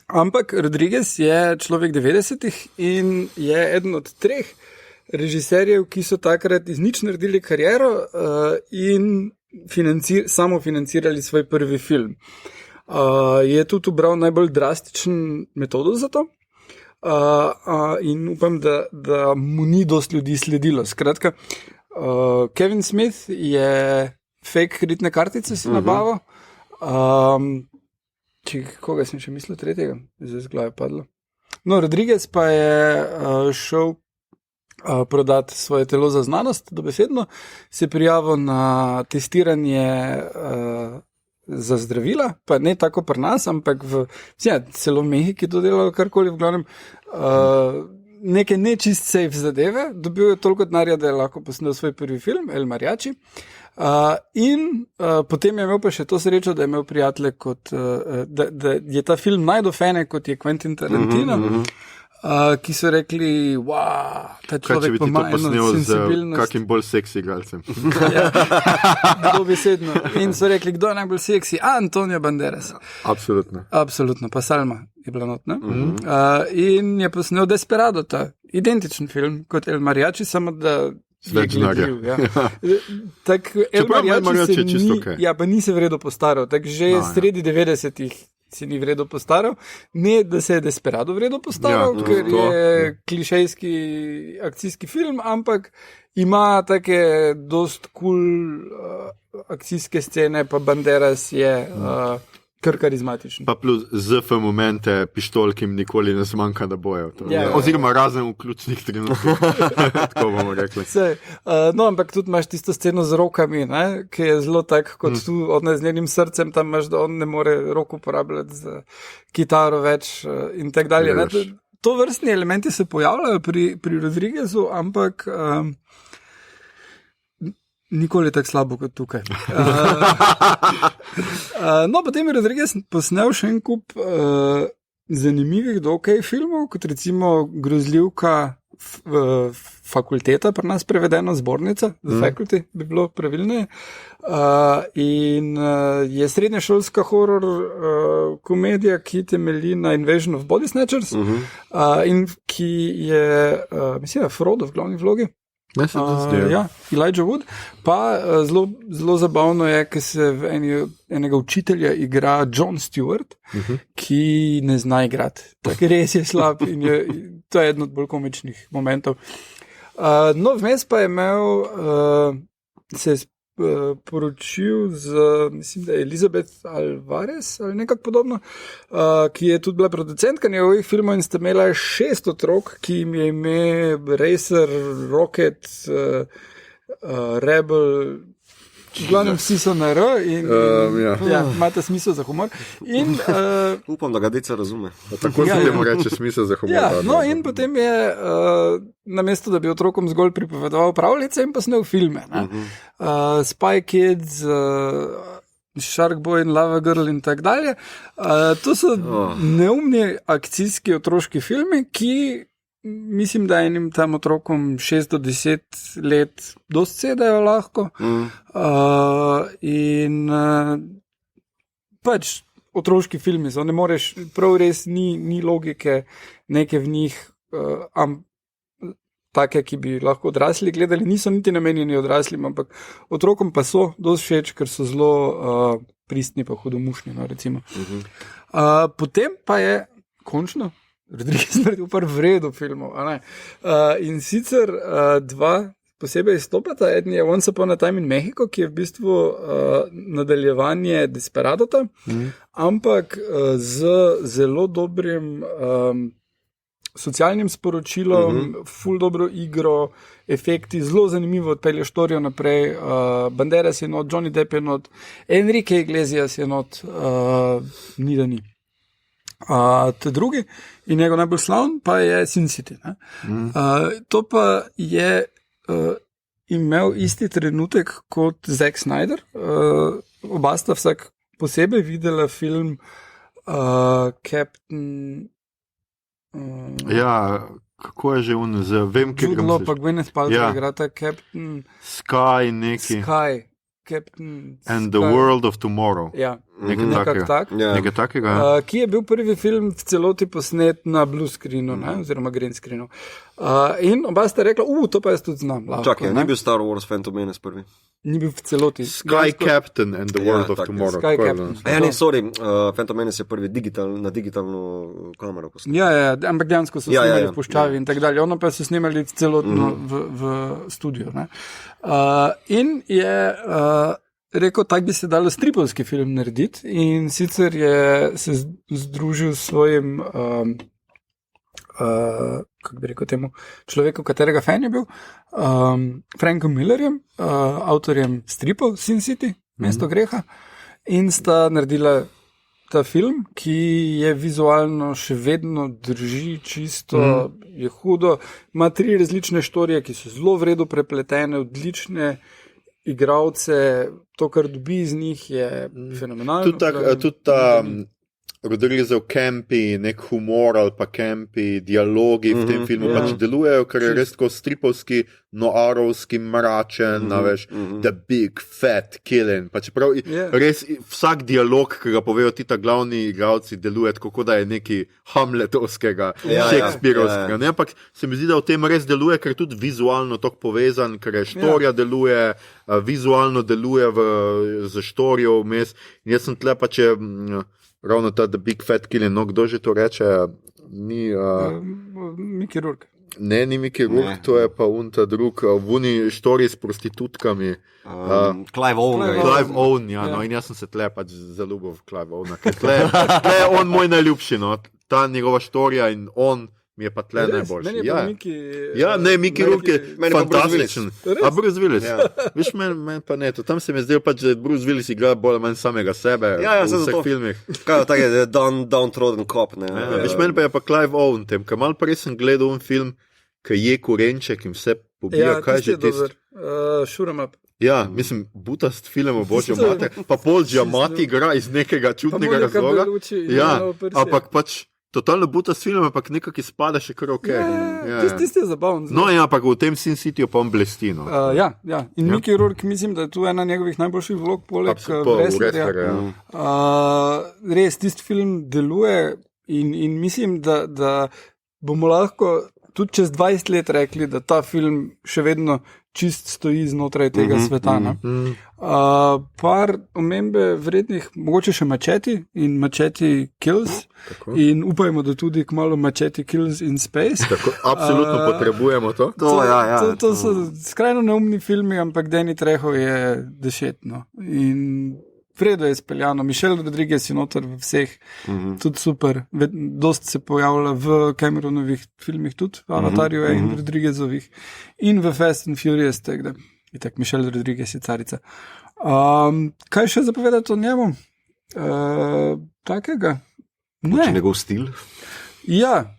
[SPEAKER 3] Ampak Rodriguez je človek 90-ih in je eden od 3 režiserjev, ki so takrat iz nič naredili kariero in samo financirali svoj prvi film. Je tudi ubral najbolj drastičen metodo za to in upam, da mu ni dost ljudi sledilo. Skratka, Kevin Smith je fake kreditne kartice si nabavil. Koga sem še mislil, 3. Zdaj z glave padlo. No, Rodriguez pa je šel prodati svoje telo za znanost, dobesedno, se prijavil na testiranje za zdravila, pa ne tako pri nas, ampak celo v Mehiki to delajo, karkoli v glavnem. Neke nečist safe zadeve, dobil je toliko denarja, da je lahko posnel svoj prvi film, El Mariachi. Potem je imel pa še to srečo, da je imel prijatelje, da je ta film najdofene, kot je Quentin Tarantino, ki so rekli, ta
[SPEAKER 1] Kaj, če
[SPEAKER 3] človek
[SPEAKER 1] bi
[SPEAKER 3] pa
[SPEAKER 1] ti
[SPEAKER 3] ima
[SPEAKER 1] to
[SPEAKER 3] eno
[SPEAKER 1] posnel z
[SPEAKER 3] sensibilnost.
[SPEAKER 1] kakim bolj seksi igralcem?
[SPEAKER 3] Dobesedno. In so rekli, kdo je najbolj seksi? Antonio Banderas.
[SPEAKER 1] Absolutno.
[SPEAKER 3] Absolutno, pa Salma je bila notna. In je posnel Desperado, ta identičen film kot El Mariachi, samo da
[SPEAKER 1] Več denarja.
[SPEAKER 3] Ja. El
[SPEAKER 1] Čeprav El Mariachi
[SPEAKER 3] Mariachi
[SPEAKER 1] je čisto okej.
[SPEAKER 3] ja, pa ni se vredo postaral, tako že sredi 90-ih se ni vredo postaral. Ne, da se je Desperado vredo postaral, ker je klišejski akcijski film, ampak ima take dost cool akcijske scene, pa Banderas je kar karizmatičen.
[SPEAKER 1] Pa plus ZF momente pištol, ki jim nikoli ne zmanjka, da bojo. Oziroma razen v ključnih trenutkih. Tako bomo rekli.
[SPEAKER 3] No, ampak tudi imaš tisto sceno z rokami, ne, ki je zelo tak, kot tu od z njenim srcem, tam imaš, da on ne more roko uporabljati za kitaro več in tako dalje. To vrstni elementi se pojavljajo pri Rodriguezu, ampak nikoli tako slabo kot tukaj. No, potem je Rodriguez posnel še en kup zanimivih dokaj filmov, kot recimo Grozljivka fakulteta, pri nas prevedena zbornica, The Faculty bi bilo pravilneje. In je srednješolska horror komedija, ki temelji na Invasion of Body Snatchers in ki je, mislim, Frodo v glavni vlogi. Ja, Elijah Wood. Pa zelo zabavno je, ker se v enega učitelja igra Jon Stewart, ki ne zna igrati. Tako res je slab in to je eden od bolj komičnih momentov. No, vmes pa je imel, se je poročil z, mislim, da je Elizabeth Alvarez ali nekako podobno, ki je tudi bila producentka njegovih filmov in sta imela 6 otrok, ki jim je ime Racer, Rocket, Rebel, v glavnem vsi so na R in imate smisel za humor. In,
[SPEAKER 2] upam, da ga deca razume.
[SPEAKER 1] Tako se temu reče smisel za humor.
[SPEAKER 3] Ja, no in potem je namesto, da bi otrokom zgolj pripovedoval pravljice in posnel filme. Spy Kids, Shark Boy in Lava Girl in tak dalje. To so neumni akcijski otroški filmi, ki mislim, da enim tam otrokom 6 do 10 let dost sedajo lahko. In pač otroški filmi so, ne moreš, prav res ni logike neke v njih, take, ki bi lahko odrasli gledali, niso niti namenjeni odraslim, ampak otrokom pa so dost všeč, ker so zelo pristni pa hudomušni, no, recimo. Potem pa je končno Rodriguez naredil par vredo filmov, in sicer dva posebej izstopata. Eden je Once Upon a Time in Mexico, ki je v bistvu nadaljevanje Desperadota, ampak z zelo dobrim socialnim sporočilom, ful dobro igro, efekti, zelo zanimivo odpelje štorijo naprej. Banderas je not, Johnny Depp je not, Enrique Iglesias je not, ni da ni. Te drugi in njegov najbolj slavn pa je Sin City. To pa je imel isti trenutek kot Zack Snyder. Oba sta vsak posebej videla film Captain...
[SPEAKER 1] Ja, kako je že vem, kje
[SPEAKER 3] Jude Law pa Gwyneth Paltrow igrata Captain...
[SPEAKER 1] Sky neki.
[SPEAKER 3] Sky. Captain
[SPEAKER 1] And the World of Tomorrow.
[SPEAKER 3] Ja, nekako tak.
[SPEAKER 1] Nekaj takega.
[SPEAKER 3] Ki je bil prvi film v celoti posnet na blue screenu, oziroma green screenu. In oba sta rekla, to pa jaz tudi znam.
[SPEAKER 2] Čakaj, ni bil Star Wars Phantom Menace prvi?
[SPEAKER 3] Ni bil v celoti.
[SPEAKER 1] Sky Captain and the World of Tomorrow.
[SPEAKER 3] Sky Captain.
[SPEAKER 2] Ne, sorry, Phantom Menace je prvi na digitalno kamero posnet.
[SPEAKER 3] Ja, ampak dejansko so snimali v puščavi in tak dalje. Ono pa so snimali celotno v studiu. In je rekel, tak bi se dalo stripovski film narediti in sicer je se združil s svojim kako bi rekel temu človeku, katerega fan je bil, Frankom Millerjem, avtorjem stripov Sin City, Mesto greha, in sta naredila ta film, ki je vizualno še vedno drži čisto, je hudo, ima 3 različne štorije, ki so zelo vredo prepletene, odlične igralce, to, kar dobi iz njih, je fenomenalno.
[SPEAKER 1] Tudi ta Rodriguezov campi, nek humor ali pa campi, dialogi v tem filmu pač delujejo, ker je res tako stripovski, noarovski, mračen, veš, the big fat killing. Pa čeprav res vsak dialog, ki ga povejo ti ta glavni igralci, deluje tako, da je neki Hamletovskega, Shakespearovskega. Ampak se mi zdi, da v tem res deluje, ker je tudi vizualno tako povezan, ker je štorija deluje, vizualno deluje z štorijo vmes. In jaz sem tle pa, če ravno ta The Big Fat Killing, no, kdo že to reče? Ni...
[SPEAKER 3] Mickey Rourke.
[SPEAKER 1] Ne, ni Mickey Rourke, to je pa unta drug, vuni štori s prostitutkami.
[SPEAKER 2] Clive Owen.
[SPEAKER 1] Clive Owen, ja, no, in jaz sem se tle pač zaljubil v Clive Owena, ker tle je on moj najljubši, no, ta njegova štorija in on mi je pa tle najboljši.
[SPEAKER 3] Meni je pa Mickey...
[SPEAKER 1] Ja, ne, Mickey Rourke je fantastičen.
[SPEAKER 3] Res?
[SPEAKER 1] Bruce Willis. Viš, meni pa ne, tam se mi je zdel pač, da Bruce Willis igra bolj ali manj samega sebe v vseh filmih.
[SPEAKER 2] Kaj tak je Downtrodden Cop, ne?
[SPEAKER 1] Viš, meni pa je pa Clive Owen tem, ker malo prej sem gledal un film, ki je korenček in vse pobija, kaj že tisti.
[SPEAKER 3] Shoot 'em up.
[SPEAKER 1] Ja, mislim, butast film o Božjo mater, pa Paul Giamatti igra iz nekega čudnega razloga. Ja, ampak pač totalno butast film, ampak nekak izpada še kar ok.
[SPEAKER 3] Tisti je zabaven.
[SPEAKER 1] No, ja, ampak v tem Sin Cityju pa on blesti, no.
[SPEAKER 3] Ja. In Mickey Rourke, mislim, da je tu ena njegovih najboljših vlog, poleg wrestlerja. Res, tisti film deluje in mislim, da bomo lahko tudi čez 20 let rekli, da ta film še vedno čist stoji znotraj tega sveta. Par omembe vrednih, mogoče še Machete in Machete Kills. In upajmo, da tudi kmalu Machete Kills in Space.
[SPEAKER 1] Tako, absolutno potrebujemo to.
[SPEAKER 3] To so skrajno neumni filmi, ampak Danny Trejo je dešetno. In Fredo je speljano, Michelle Rodriguez je noter v vseh, tudi super. Dost se pojavlja v Cameronovih filmih tudi, v Avatarju in Rodriguezovih. In v Fast and Furious, tako Michelle Rodriguez je carica. Kaj še zapovedati o njemu? Takega? Ne.
[SPEAKER 2] Njegov stil?
[SPEAKER 3] Ja.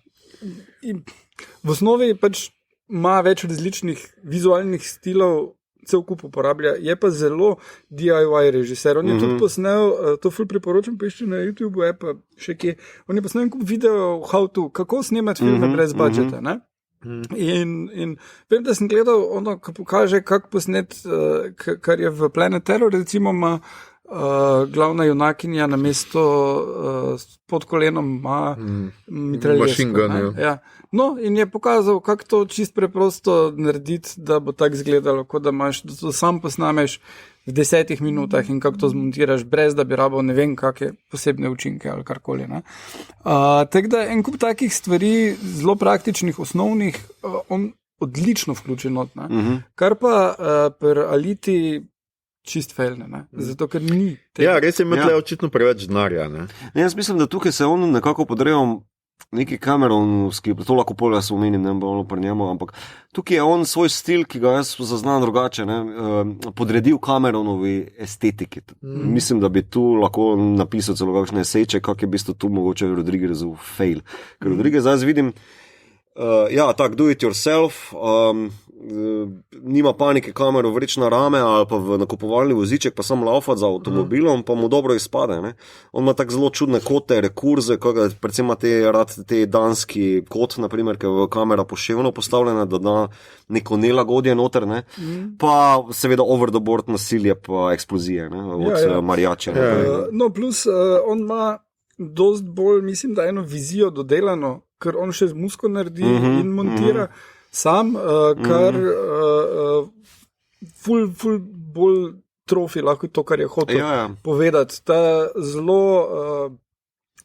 [SPEAKER 3] V osnovi pač ima več različnih vizualnih stilov, cel kup uporablja, je pa zelo DIY režiser. On je tudi posnel, to ful priporočam, pišči na YouTube, je pa še kje, on je posnel en kup video how to, kako snemati filme brez budžeta, ne? In vem, da sem gledal ono, ko pokaže, kako posnet, kar je v Planet Terror, recimo ima glavna junakinja na mesto pod kolenom ima mitraljezko. Ja. No, in je pokazal, kako to čist preprosto narediti, da bo tako izgledalo, kot da imaš, da to sam posnameš v 10 minutah in kako to zmontiraš, brez da bi rabo ne vem kakšne posebne učinke ali karkoli. Tako da en kup takih stvari, zelo praktičnih, osnovnih, on odlično vključi not. Kar pa pri Aliti čist fejlne, zato ker ni.
[SPEAKER 1] Ja, res je imel očitno preveč denarja.
[SPEAKER 2] Jaz mislim, da tukaj se on nekako podrejal neki Cameronovski, to lahko pol jaz omenim, ne bo pri njemu, ampak tukaj je on svoj stil, ki ga jaz zaznam drugače, podredil Cameronovi estetiki. Mislim, da bi tu lahko napisal celo kakšne eseče, kak je v bistvu tu mogoče Rodriguezov fail. Ker Rodriguez jaz vidim, tak do it yourself, nima panike kamero vreč na rame ali pa v nakupovalni voziček, pa sam laufat za avtomobilom, pa mu dobro izpade. Ne? On ima tak zelo čudne kote, rekurze, predvsem ima te danski kot, naprimer, ki je kamera poševno postavljena, da da neko nelagodje noter, ne? Pa seveda over the board nasilje pa eksplozije, ne? Od marijače.
[SPEAKER 3] No, plus on ima dost bolj, mislim, da eno vizijo dodelano, ker on še z musko naredi in montira sam, kar ful bolj trofi lahko to, kar je hotel povedati.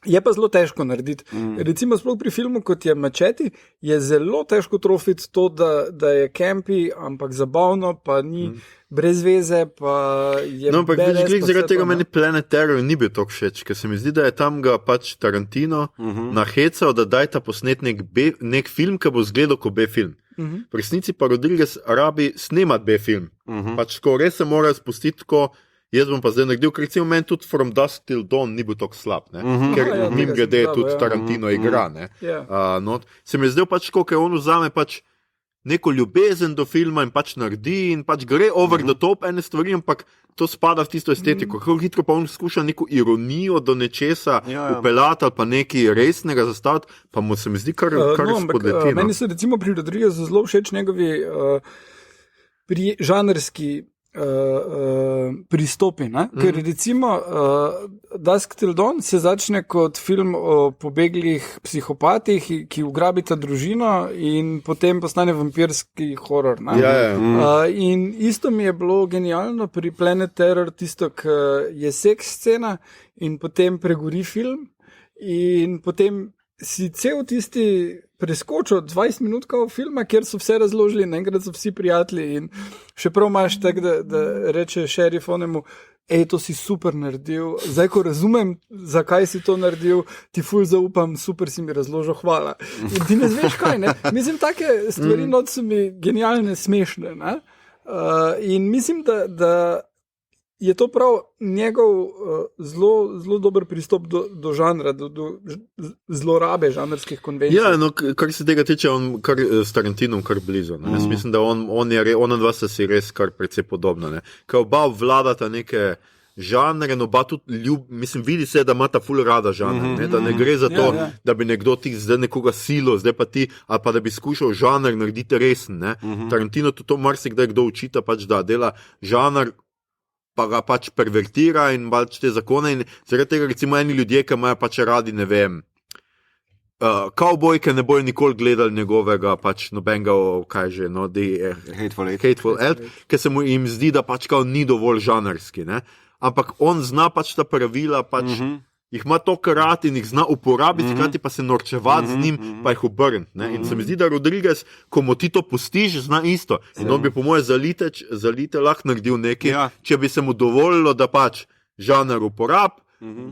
[SPEAKER 3] Je pa zelo težko narediti. Recimo sploh pri filmu, kot je Machete, je zelo težko trofiti to, da je campi, ampak zabavno, pa ni brez veze, pa je
[SPEAKER 1] no, ampak zaradi tega meni Planet Terror ni bil tako všeč, ker se mi zdi, da je tam ga pač Tarantino nahecal, da daj ta posnet nek film, ki bo zgledal kot B-film. V resnici pa Rodriguez rabi snemati B-film. Pač ko res se mora spustiti, ko jaz bom pa zdaj naredil, ker recimo meni tudi From Dusk Till Dawn ni bil tako slab, ker mim glede tudi Tarantino igra. Se mi je zdel pač, ko on vzame pač neko ljubezen do filma in pač naredi in pač gre over the top ene stvari, ampak to spada v tisto estetiko. Kako hitro pa on skuša neko ironijo do nečesa upeljati ali pa nekaj resnega zastaviti, pa mu se mi zdi kar spodleti.
[SPEAKER 3] Meni so recimo pri Rodriguezu zelo všeč njegovi žanrski pristopi, ker recimo Dusk Till Dawn se začne kot film o pobeglih psihopatih, ki ugrabita družino in potem postane vampirski horor. In isto mi je bilo genialno pri Planet Terror, tisto, ki je seks scena in potem pregori film in potem si cel tisti preskočil 20 minut kao filma, kjer so vse razložili in enkrat so vsi prijatelji in še prav imaš tak, da reče šerif onemu, to si super naredil, zdaj ko razumem, zakaj si to naredil, ti ful zaupam, super si mi razložil, hvala. In ti ne zveš kaj, ne? Mislim, take stvari not so mi genialne, smešne, ne? In mislim, da je to prav njegov zelo dober pristop do žanra, do zlorabe žanrskih konvencij.
[SPEAKER 1] Ja, no, kar se tega tiče, on kar s Tarantinom kar blizu. Jaz mislim, da ona dva sta si res kar precej podobna. Ne? Ker oba vladata neke žanre, no oba tudi mislim, vidi se, da imata ful rada žanr, da ne gre za to, da bi nekdo ti zdaj nekoga silo, zdaj pa ti, ali pa da bi skušal žanr narediti resen. Tarantino to marsikdaj kdo učita, pač da dela žanr, pa ga pač pervertira in pač te zakone in zaradi tega recimo eni ljudje, ki imajo pač radi, ne vem, kavbojke ne bojo nikoli gledali njegovega pač nobenega, kaj že, no,
[SPEAKER 2] Hateful
[SPEAKER 1] Eight, ker se mu jim zdi, da pač kao ni dovolj žanrski, ne, ampak on zna pač ta pravila, pač jih ima to karat in jih zna uporabiti, hkrati pa se norčevati z njim, pa jih obrniti. In se mi zdi, da Rodriguez, ko mu ti to pustiš, zna isto. In on bi po moje zalite lahko naredil nekaj, če bi se mu dovolilo, da pač žanr uporab,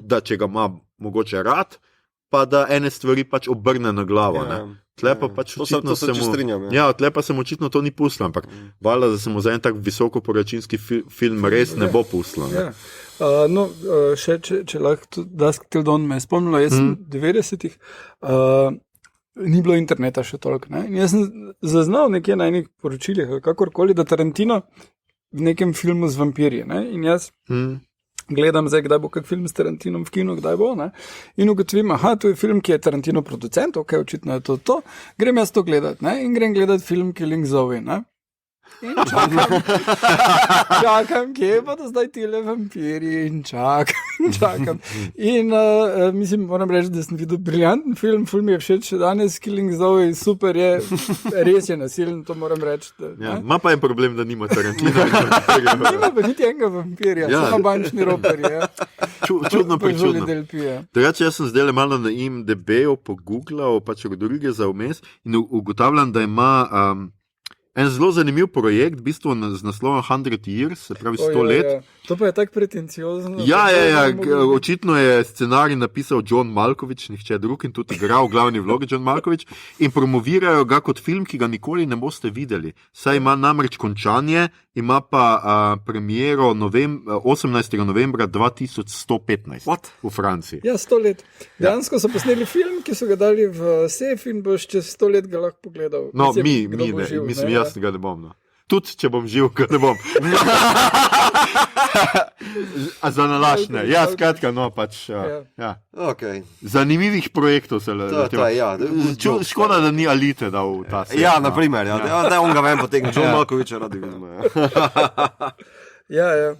[SPEAKER 1] da če ga ima mogoče rad, pa da ene stvari pač obrne na glavo. Tle pa pač očitno se mu... tle pa se mu očitno to ni pustilo, ampak valjda, da se mu za en tak visokoporočinski film res ne bo pustilo.
[SPEAKER 3] Še če lahko Dusk Till Dawn me je spomnilo, jaz sem 90-ih, ni bilo interneta še toliko, ne? In jaz sem zaznal nekje na enih poročilih, kakorkoli, da Tarantino v nekem filmu z vampirji, ne? In jaz gledam zdaj, kdaj bo kak film s Tarantinom v kinu, kdaj bo, ne? In ugotovim, to je film, ki je Tarantino producent, očitno je to, grem jaz to gledati, ne? In grem gledati film Killing Zoe, ne? In čakam, kje pa da zdaj tile vampiri in čakam. In mislim, moram reči, da sem videl briljanten film mi je všeč še danes, Killing Zoe, super je, res je nasilen, to moram reči.
[SPEAKER 1] Ma pa je problem, da nima Tarantina.
[SPEAKER 3] Nima pa niti enega vampirja, samo bančni roperji.
[SPEAKER 1] Čudno prečudno. Drugače, jaz sem zdaj malo na IMDb-u pogooglal, pač Rodrigueza vmes in ugotavljam, da ima en zelo zanimiv projekt, v bistvu z naslovom 100 Years, se pravi 100 let.
[SPEAKER 3] To pa je tako pretenciozno.
[SPEAKER 1] Ja, očitno je scenarij napisal John Malkovich, nihče drug, in tudi igral v glavni vlogi John Malkovich, in promovirajo ga kot film, ki ga nikoli ne boste videli. Saj ima namreč končanje, ima pa premiero 18. novembra 2115 v Franciji.
[SPEAKER 3] Ja, 100 let. Dejansko so posneli film, ki so ga dali v sef in boš čez 100 let ga lahko pogledal.
[SPEAKER 1] No, mislim, jaz ga ne bom. No. Tudi, če bom živ, ga ne bom. A za nalašne. Ja, skratka, no, pač. Ja.
[SPEAKER 2] Okay.
[SPEAKER 1] Zanimivih projektov se škoda, da ni Alite dal ta svet.
[SPEAKER 2] Ja, naprimer. Da on ga vem potegne. John Malkoviča radi vidimo.
[SPEAKER 3] Ja.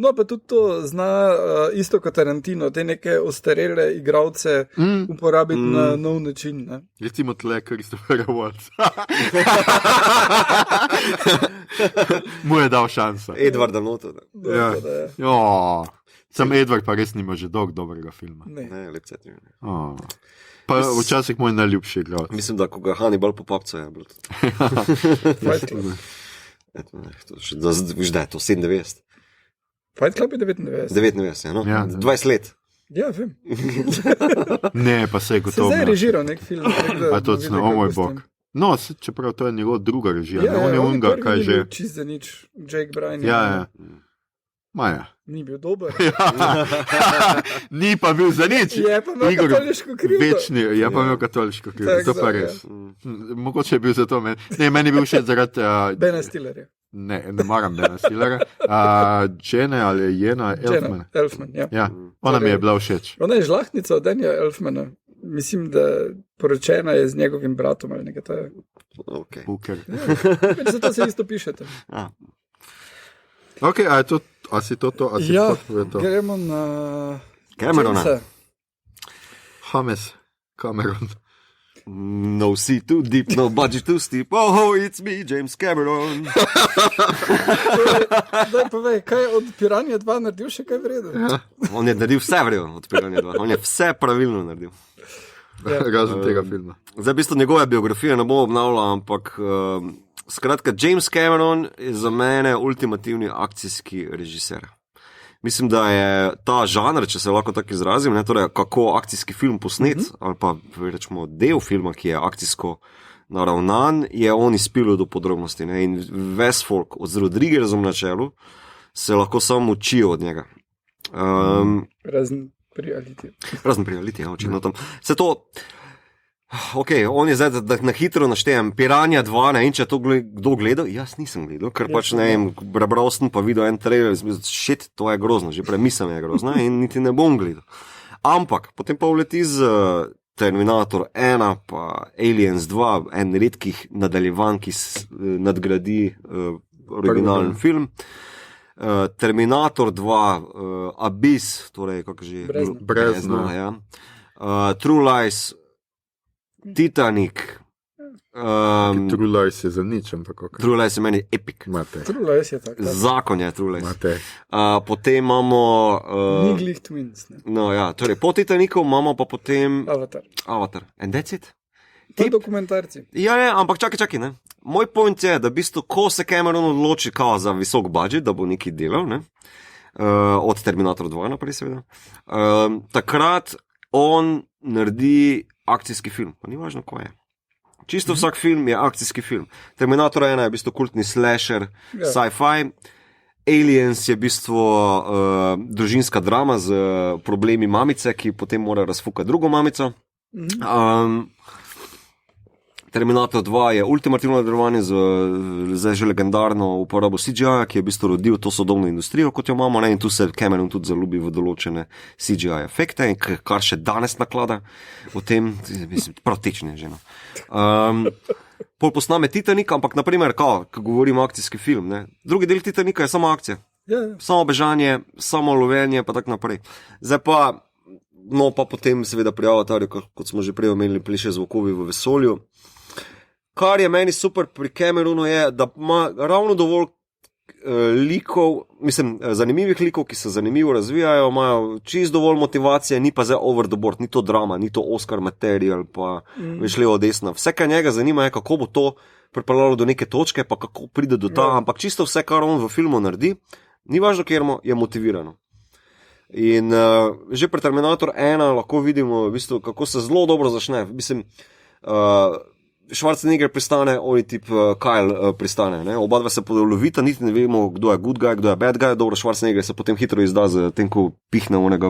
[SPEAKER 3] No, pa tudi to zna isto kot Tarantino, te neke ostarele igralce uporabiti na nov način. Ne?
[SPEAKER 1] Recimo tle Christopher Waltz. Mu je dal šanso.
[SPEAKER 2] Edwarda Nota.
[SPEAKER 1] Sam Edward pa res nima že dolg dobrega filma.
[SPEAKER 2] Ne, lepce ti.
[SPEAKER 1] Pa včasih moj najljubši igralec.
[SPEAKER 2] Mislim, da ko ga Hannibal popapca je bilo to. Viš da je to 97.
[SPEAKER 3] Fight Club je 99.
[SPEAKER 2] 99, no? Ja. 20 let.
[SPEAKER 3] Ja, vem.
[SPEAKER 1] Ne, pa se je gotovo.
[SPEAKER 3] Se zdaj režiral nek film.
[SPEAKER 1] Pa to cno, o moj bog. No, čeprav to je njegov druga režija. On je unga, kaj že.
[SPEAKER 3] Čist za nič. Jake Bryan.
[SPEAKER 1] Ja. Maja.
[SPEAKER 3] Ni bil dober.
[SPEAKER 1] Ni pa bil za nič.
[SPEAKER 3] Je pa imel katoliško krivdo.
[SPEAKER 1] Je pa imel katoliško krivdo, to pa res. Mogoče je bil zato meni. Ne, meni je bil všeč zaradi...
[SPEAKER 3] Bena Stillerja.
[SPEAKER 1] Ne maram Bena Stillera. Jene ali Jena Elfman.
[SPEAKER 3] Elfman, ja.
[SPEAKER 1] Ja, ona mi je bila všeč.
[SPEAKER 3] Ona je žlahtnica od Danja Elfmana. Mislim, da poročena je z njegovim bratom ali nekaj taj.
[SPEAKER 2] Ok.
[SPEAKER 3] Zato se isto pišete.
[SPEAKER 1] Ok, a si to?
[SPEAKER 3] Ja, gremo na...
[SPEAKER 2] Camerona.
[SPEAKER 1] James Cameron.
[SPEAKER 2] No sea too deep, no budget too steep. Oh, it's me, James Cameron.
[SPEAKER 3] Daj povej, kaj je od Piranja 2 naredil še kaj vredo?
[SPEAKER 2] On je naredil vse vredo od Piranja 2. On je vse pravilno naredil.
[SPEAKER 1] razen tega filma.
[SPEAKER 2] Zdaj, v bistvu njegove biografije ne bom obnavljal, ampak skratka, James Cameron je za mene ultimativni akcijski režiser. Mislim, da je ta žanr, če se lahko tako izrazim, ne, torej kako akcijski film posnet, ali pa rečemo del filma, ki je akcijsko naravnan, je on izpilil do podrobnosti. Ne, in ves folk, od Rodriguezom na čelu, se lahko samo učijo od njega.
[SPEAKER 3] Razen pri Aliti,
[SPEAKER 2] ja, očitno tam. Se to, ok, on je zdaj, da na hitro naštejem, Piranha 2, ne, in če je to kdo gledal, jaz nisem gledal, ker pač ne vem, prebral sem pa videl en trailer, shit, to je grozno, že prej mislim je grozno in niti ne bom gledal. Ampak, potem pa uleti z Terminator 1 pa Aliens 2, en redkih nadaljevanj, ki nadgradi originalen film. Terminator 2, Abyss, torej kako že
[SPEAKER 1] Brezno,
[SPEAKER 2] ja. True Lies, Titanic.
[SPEAKER 1] True Lies je za nič, ampak kako.
[SPEAKER 2] True Lies je meni epic.
[SPEAKER 3] True Lies je tako.
[SPEAKER 2] Zakon je True Lies. Potem imamo
[SPEAKER 3] Niglih Twins. Ne?
[SPEAKER 2] No ja, torej po Titanicu imamo pa potem
[SPEAKER 3] Avatar.
[SPEAKER 2] And that's it.
[SPEAKER 3] To dokumentarci.
[SPEAKER 2] Ja, ampak čakaj, ne. Moj point je, da v bistvu, ko se Cameron odloči kao za visok budget, da bo nekaj delal, ne, od Terminator 2 naprej seveda, takrat on naredi akcijski film, pa ni važno, ko je. Čisto vsak film je akcijski film. Terminator 1 je v bistvu kultni slasher, sci-fi, Aliens je v bistvu družinska drama z problemi mamice, ki potem mora razfukati drugo mamico. Terminator 2 je ultimativno nadaljevanje z zdaj že legendarno uporabo CGI, ki je v bistvu rodil to sodobno industrijo, kot jo imamo, ne? In tu se Cameron tudi zaljubi v določene CGI efekte, kar še danes naklada v tem, mislim, prav tečne že. Pol posname Titanic, ampak naprimer, ko govorimo akcijski film, ne? Drugi del Titanica je samo akcija. Samo bežanje, samo lovenje, pa tak naprej. Zdaj pa, no pa potem seveda pri Avatarju, kot smo že prej omenili, Pleše zvokovi v vesolju. Kar je meni super pri Cameronu je, da ima ravno dovolj likov, mislim, zanimivih likov, ki se zanimivo razvijajo, imajo čist dovolj motivacije, ni pa zdaj over the board, ni to drama, ni to Oscar material, pa veš levo desno. Vse, kar njega zanima, je, kako bo to pripeljalo do neke točke, pa kako pride do ta, ampak čisto vse, kar on v filmu naredi, ni važno, ker je motivirano. In že pri Terminator 1 lahko vidimo, v bistvu, kako se zelo dobro začne. Mislim, Schwarzenegger pristane, oni tip Kyle pristane. Ne? Oba dva se polovita, niti ne vemo, kdo je good guy, kdo je bad guy. Dobro, Schwarzenegger se potem hitro izda z tem, ko pihne onega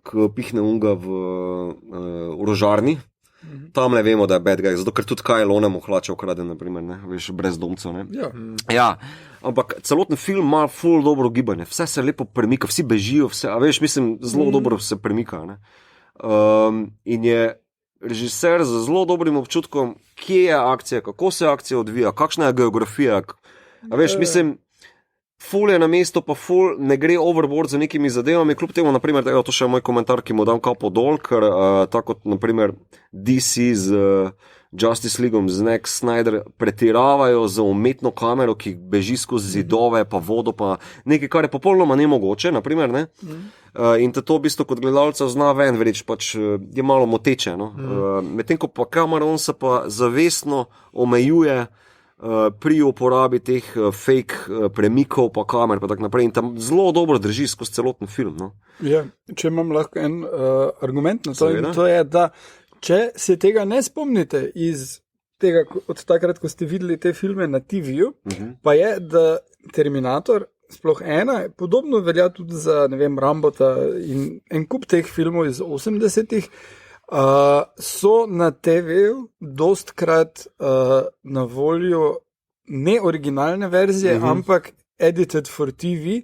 [SPEAKER 2] ko pihne onega v orožarni. Tam ne vemo, da je bad guy, zato ker tudi Kyle onemu hlače ukrade, naprimer, ne? Veš, brez domcev. Ja, ampak celoten film ima ful dobro gibanje, vse se lepo premika, vsi bežijo, vse, a veš, mislim, zelo dobro se premika, ne? In je režiser z zelo dobrim občutkom, kje je akcija, kako se akcija odvija, kakšna je geografija. A veš, mislim, ful je na mesto, pa ful ne gre overboard za nekimi zadevami, kljub temu, naprimer, to še je moj komentar, ki mu dam kapo dol, ker tako kot, naprimer, DC z Justice Leagueom, z Zack Snyder pretiravajo z umetno kamero, ki beži skozi zidove, pa vodo, pa nekaj, kar je popolnoma nemogoče, naprimer, ne? In to v bistvu kot gledalca zna ven vreč, pač je malo moteče, no? Medtem ko pa Cameron se pa zavestno omejuje pri uporabi teh fake premikov pa kamer pa tak naprej in tam zelo dobro drži skozi celoten film, no?
[SPEAKER 3] Ja, če imam lahko en argument na to, in to je, da če se tega ne spomnite iz tega, od takrat, ko ste videli te filme na TV-ju, pa je, da Terminator, sploh 1, podobno velja tudi za, ne vem, Rambota in en kup teh filmov iz 80-ih, so na TV-ju dostkrat na voljo ne originalne verzije, ampak edited for TV,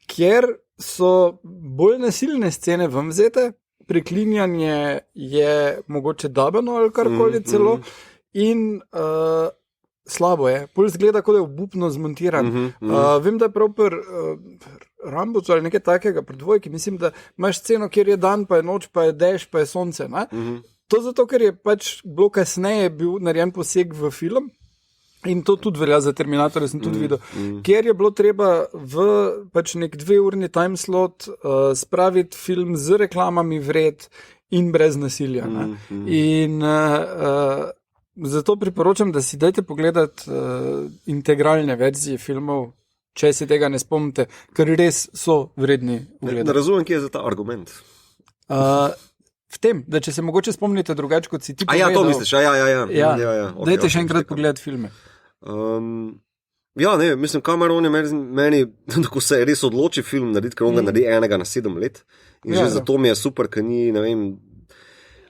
[SPEAKER 3] kjer so bolj nasilne scene vam vzete, preklinjanje je mogoče dabano ali karkoli celo in slabo je. Pol zgleda, kot je obupno zmontiran. Vem, da je prav Rambocu ali nekaj takega, pri dvojki, mislim, da imaš sceno, kjer je dan, pa je noč, pa je dež, pa je sonce. To zato, ker je pač bilo kasneje bil narejen poseg v film In to tudi velja za Terminatorja, sem tudi videl. Ker je bilo treba v pač nek 2-urni timeslot spraviti film z reklamami vred in brez nasilja. In zato priporočam, da si dajte pogledati integralne verzije filmov, če se tega ne spomnite, ker res so vredni ogleda.
[SPEAKER 2] Ne razumem, kje je za ta argument.
[SPEAKER 3] V tem, da če se mogoče spomnite drugače, kot si ti povedal.
[SPEAKER 2] Ja, to misliš, ja.
[SPEAKER 3] Dajte še enkrat pogledati filme.
[SPEAKER 2] Ja, ne, mislim, Cameron je meni, ko se res odloči film narediti, ker on ga naredi 1 na 7 let. In že zato mi je super, ker ni, ne vem,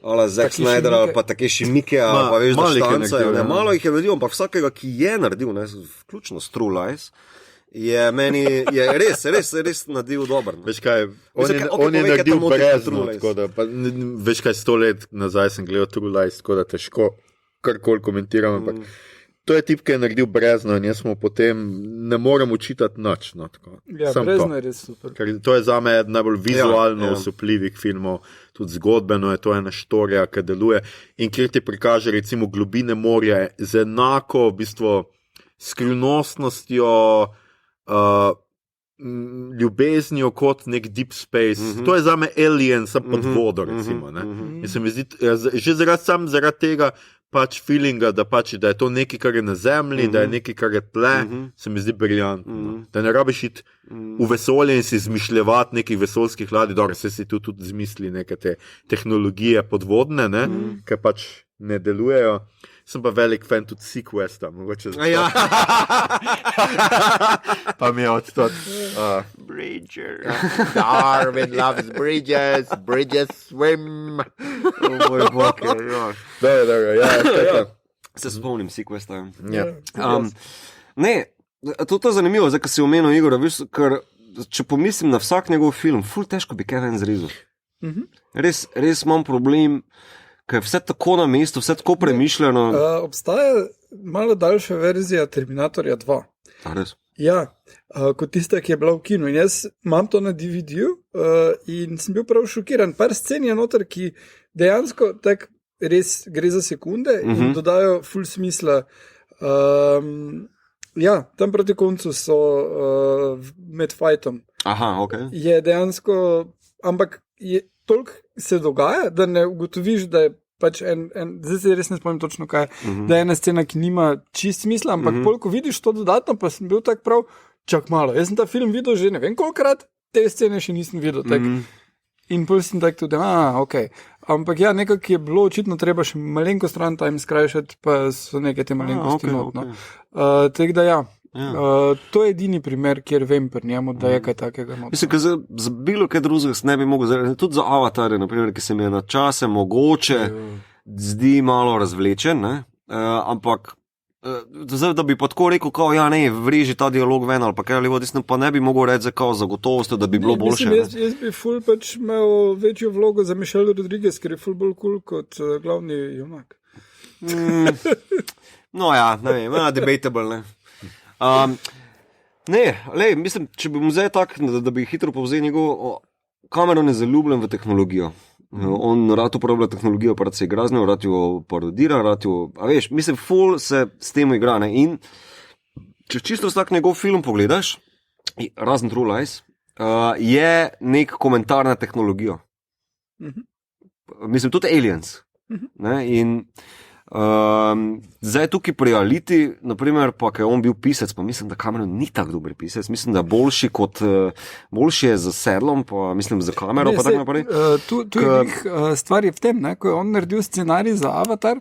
[SPEAKER 2] ala Zack Snyder ali pa Takeshi Miike, ali pa veš, da štancajo. Malo jih je naredil, ampak vsakega, ki je naredil, ne, vključno s True Lies, je meni res naredil dober.
[SPEAKER 1] Veš kaj, on je naredil brezno, tako da, veš kaj, 100 let nazaj sem gledal True Lies, tako da težko karkoli komentiram, ampak to je tip, ki je naredil brezno in jaz smo potem ne morem učitati nič. No,
[SPEAKER 3] ja, brezno je res super.
[SPEAKER 1] Ker to je zame najbolj vizualno osupljivih filmov, tudi zgodbeno je to ena štorija, ki deluje in kjer ti prikaže recimo globine morja z enako v bistvu skrivnostnostjo, ljubeznijo kot nek deep space. To je zame Alien, sem pod vodo recimo. In se mi zdi, že zaradi tega pač feelinga, da je to nekaj, kar je na zemlji, da je nekaj, kar je tle, se mi zdi briljantno. Da ne rabiš iti v vesolje in si izmišljevati nekih vesoljskih ladij, dobro, se si tudi izmisli neke te tehnologije podvodne, ne, ker pač ne delujejo. Sem pa velik fan tudi Sequesta, mogoče zato.
[SPEAKER 2] Ja.
[SPEAKER 1] Pa mi je odstot. Bridger. Darwin loves bridges. Bridges swim. Moj bog, Dobro, ja.
[SPEAKER 2] Se spomnim Sequesta.
[SPEAKER 1] Ja.
[SPEAKER 2] Ne, to je zanimivo, zdaj, ko si omenil Igora, veš, ker če pomislim na vsak njegov film, ful težko bi Kevin zrezal. Res imam problem, ker je vse tako na mestu, vse tako premišljeno.
[SPEAKER 3] Obstaja malo daljša verzija Terminatorja 2.
[SPEAKER 2] Res?
[SPEAKER 3] Ja, kot tista, ki je bila v kinu. In jaz imam to na DVD-ju in sem bil prav šokiran. Par scen je noter, ki dejansko tak res gre za sekunde in dodajo ful smisla. Ja, tam proti koncu so med fajtom.
[SPEAKER 2] Aha, ok.
[SPEAKER 3] Je dejansko, ampak toliko se dogaja, da ne ugotoviš, da je pač zdaj se res ne spomnim točno kaj, da je ena scena, ki nima čist smisla, ampak koliko vidiš to dodatno, pa sem bil tak prav, čak malo. Jaz sem ta film videl že ne vem kolikrat, te scene še nisem videl. In pol sem tak tudi, ok. Ampak ja, nekako je bilo očitno treba še malenkost runtime skrajšati, pa so neke te malenkosti notno. Tako da ja. To je edini primer, kjer vem pri njemu, da je kaj takega.
[SPEAKER 2] Mislim, ker za bilo kaj drugega ne bi mogel, tudi za Avatarje, naprimer, ki se mi je na čase mogoče zdi malo razvlečen, ne? Ampak zdaj, da bi pa tako rekel, kao, ja ne, vreži ta dialog ven ali pa kaj ali vodisno, pa ne bi mogel reči kao za gotovost, da bi bilo boljše.
[SPEAKER 3] Mislim, jaz bi ful pač imel večjo vlogo za Michelle Rodriguez, ker je ful bolj cool kot glavni junak.
[SPEAKER 2] No ja, ne vem, debatable, ne. Mislim, če bi mu zdaj tak, da bi hitro povzel njegov, Cameron je zaljubljen v tehnologijo. On rad uporablja tehnologijo, pa rad se igra z njo, rad jo parodira, mislim, ful se s tem igra, ne, in če čisto vsak njegov film pogledaš, razen True Lies, je nek komentar na tehnologijo. Mislim, tudi Aliens, ne, in zdaj tukaj pri Aliti, naprimer, pa ker je on bil pisec, pa mislim, da Cameron ni tak dober pisec, mislim, da boljši je z sedlom, pa mislim za kamero, pa tako naprej.
[SPEAKER 3] Tu je stvar je v tem, ne, ko je on naredil scenarij za Avatar,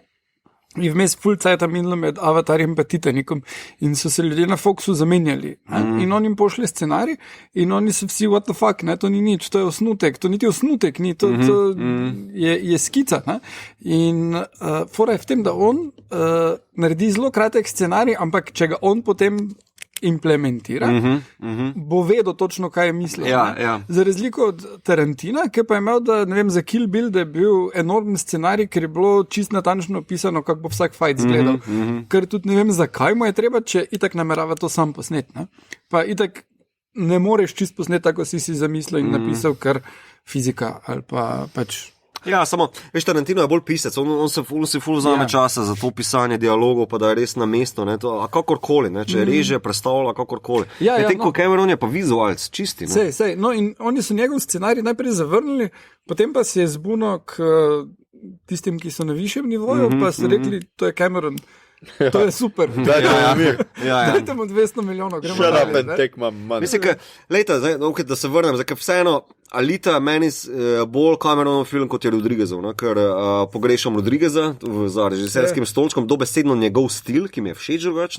[SPEAKER 3] je vmes full cajta minilo med Avatarjem pa Titanikom in so se ljudje na Foxu zamenjali. In on jim pošle scenarij in oni so vsi, what the fuck, ne, to ni nič, to je osnutek, to niti osnutek ni, to je skica. Ne? In fora je v tem, da on naredi zelo kratek scenarij, ampak če ga on potem implementira, bo vedel točno, kaj je mislil.
[SPEAKER 2] Ja.
[SPEAKER 3] Za razliko od Tarantina, ki pa je imel, da, ne vem, za Kill Bill, da je bil enormen scenarij, ker je bilo čist natančno opisano, kako bo vsak fight izgledal. Ker tudi ne vem, zakaj mu je treba, če itak namerava to sam posnet. Ne? Pa itak ne moreš čist posnet, tako si zamislil in napisal, ker fizika ali pa pač.
[SPEAKER 2] Ja, samo, veš, Tarantino je bolj pisec, on se ful vzame časa za to pisanje dialogov, pa da je res na mesto, ne, to, a kakorkoli, ne, če reže, predstavlja, kakorkoli. Medtem ko Cameron je pa vizualc, čisti. Ne.
[SPEAKER 3] Sej, no in oni so njegov scenarij najprej zavrnili, potem pa se je zbunil k tistim, ki so na višjem nivoju, pa so rekli, to je Cameron. To je super. Dajte mu 200 milijonov, gremo
[SPEAKER 1] naprej.
[SPEAKER 2] Mislim, da se vrnem, ker vseeno Alita meni bolj Cameronov film kot je Rodriguezov, no? Ker pogrešam Rodrigueza za režiserskim stolčkom, dobesedno njegov stil, ki mi je všeč več.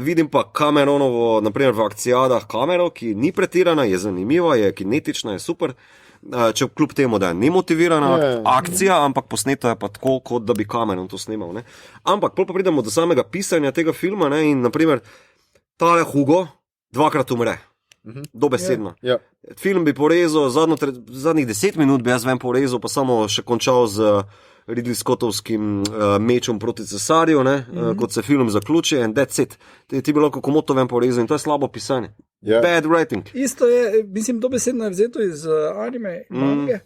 [SPEAKER 2] Vidim pa Cameronovo, naprimer v Akcijadah kamero, ki ni pretirana, je zanimiva, je kinetična, je super. Če kljub temu, da je nemotivirana akcija, ampak posneto je pa tako, kot da bi Cameron to snimal. Ne? Ampak pol pa pridemo do samega pisanja tega filma, ne? In naprimer tale Hugo dvakrat umre. Dobesedno. Film bi porezal, zadnjih 10 minut bi jaz porezal, pa samo še končal z Ridley Scottovskim mečom proti cesarju, kot se film zaključi, and that's it. Ti bi lahko komoto porezal in to je slabo pisanje. Bad writing.
[SPEAKER 3] Isto je, mislim, dobesedno je vzeto iz anime mange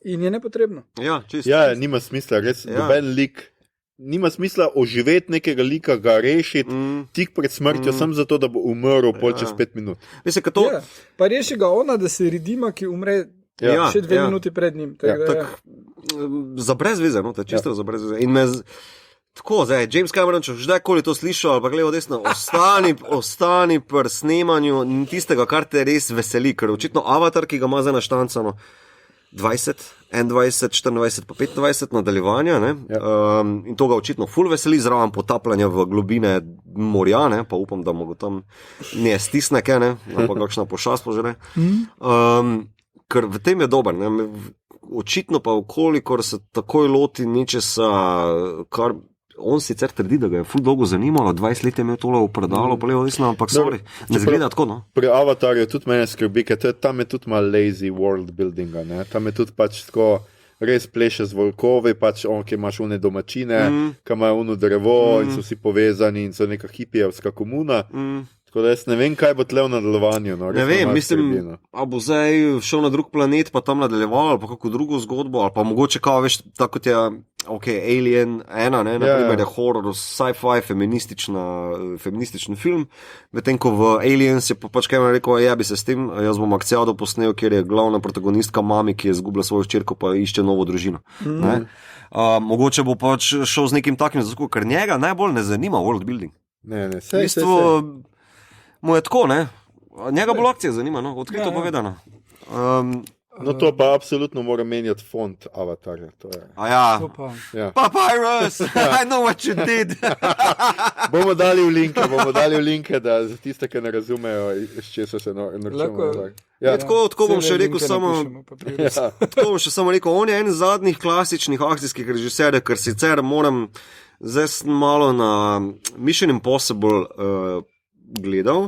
[SPEAKER 3] in je nepotrebno.
[SPEAKER 2] Ja, čisto.
[SPEAKER 1] Ja, nima smisla, res doben lik. Nima smisla oživeti nekega lika, ga rešiti tik pred smrtjo, samo zato, da bo umrl pol čez 5 minut.
[SPEAKER 2] Mislim, to...
[SPEAKER 3] Pa reši ga ona, da se Ridima, ki umre še 2 minuti pred njim.
[SPEAKER 2] Za brezveze, no, to je čisto za brezveze. In me tako, zdaj, James Cameron, če kdajkoli to slišal, ali pa gledal desno, ostani pri snemanju tistega, kar te res veseli, ker očitno Avatar, ki ga ima zdaj naštancano 20, 21, 24 pa 25 nadaljevanja, in to ga očitno ful veseli, zraven potapljanja v globine morja, pa upam, da mogo tam ne stisne, ampak kakšna pošast požene. Ker v tem je dober, očitno pa kolikor se takoj loti nečesa, kar on sicer trdi, da ga je ful dolgo zanimalo, 20 let je imel tole v predalu, pa levo desno, ampak sorry, ne zgleda tako, no.
[SPEAKER 1] Pri Avatarju tudi mene skrbi, ker tam je tudi malo lazy world buildinga, tam je tudi pač tako res pleše z volkovi, pač ki imaš une domačine, ki imajo uno drevo in so vsi povezani in so neka hipijevska komuna. Tako da jaz ne vem, kaj bo tle v nadaljevanju. No,
[SPEAKER 2] ne vem, mislim, a bo zdaj šel na drug planet, pa tam nadaljeval, ali pa kako drugo zgodbo, ali pa mogoče kao, veš, tako kot je Alien 1, naprimer je horror, sci-fi, feministični film, medtem ko v Aliens je pač Cameron rekel, bi se s tem, jaz bom Akcijado posnel, kjer je glavna protagonistka mami, ki je izgubila svojo hčerko, pa išče novo družino. Mogoče bo pač šel z nekim takim zazko, ker njega najbolj ne zanima world building.
[SPEAKER 1] Ne,
[SPEAKER 2] mu je tako, ne? Njega bolj akcija zanima, no? Odkrito povedano.
[SPEAKER 1] No to pa absolutno mora menjati font Avatarja.
[SPEAKER 2] Papyrus, I know what you did.
[SPEAKER 1] bomo dali v linke, da za tiste, ki ne razumejo, iz česa se norčemo.
[SPEAKER 2] Tako bom še rekel samo, on je en zadnjih klasičnih akcijskih režiserjev, ker sicer moram zdaj malo na Mission Impossible gledal.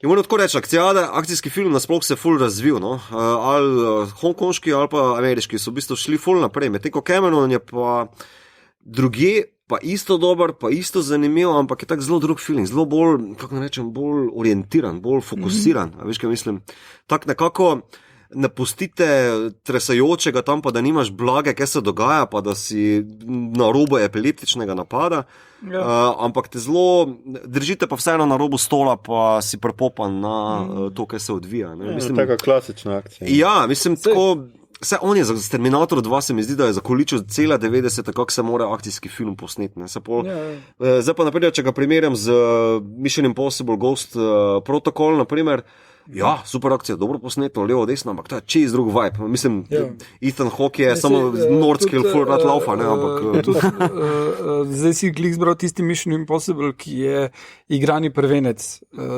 [SPEAKER 2] In moram tako reči, akcijski film nasploh se ful razvil, no? Ali hongkonški, ali pa ameriški so v bistvu šli ful naprej. Medtem ko Cameron je pa drugje, pa isto dober, pa isto zanimiv, ampak je tak zelo drug film, zelo bolj, kako ne rečem, bolj orientiran, bolj fokusiran. A veš, kaj mislim? Tak nekako ne pustite tresajočega tam, pa da nimaš blage, kaj se dogaja, pa da si na robu epileptičnega napada, ampak te zelo držite pa vseeno na robu stola, pa si prepopan na to, kaj se odvija.
[SPEAKER 1] Mislim, taka klasična akcija.
[SPEAKER 2] Ja, mislim, tako, vse on je z Terminator 2 se mi zdi, da je zakoličil cela 90, kako se mora akcijski film posneti. Zdaj pa naprej, če ga primerjam z Mission Impossible Ghost Protocol, naprimer, ja, super akcija, dobro posneto, levo, desno, ampak to je čez drug vibe. Mislim, Ethan Hawke je samo nordski full rat laufa, ampak...
[SPEAKER 3] Zdaj si klik zbral tisti Mission Impossible, ki je igrani prvenec.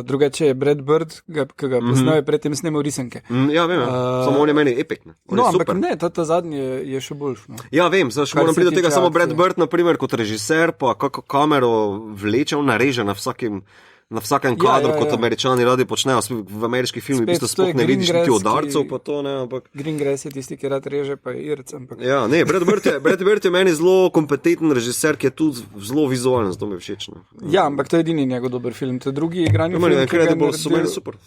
[SPEAKER 3] Drugače je Brad Bird, ki ga poznajo, predtem snemal risanke.
[SPEAKER 2] Ja, vem, samo on je meni epik.
[SPEAKER 3] Ampak ne, ta zadnji je še boljš.
[SPEAKER 2] Ja, vem, zdaj moram priti do tega, samo Brad Bird, naprimer, kot režiser, pa kako kamero vleče, on nareže na vsakem kadru, kot Američani radi počnejo. V ameriških filmih v bistvu sploh ne vidiš niti udarcev, pa to ne, ampak...
[SPEAKER 3] Greengrass je tisti, ki rad reže, pa je irc, ampak...
[SPEAKER 2] Ja, ne, Brad Bird je meni zelo kompetenten režiser, ki je tudi zelo vizualen, zato mi je všeč.
[SPEAKER 3] Ja, ampak to je edini njegov dober film, to je drugi igrani film,
[SPEAKER 2] ki ga je naredil... So meni super.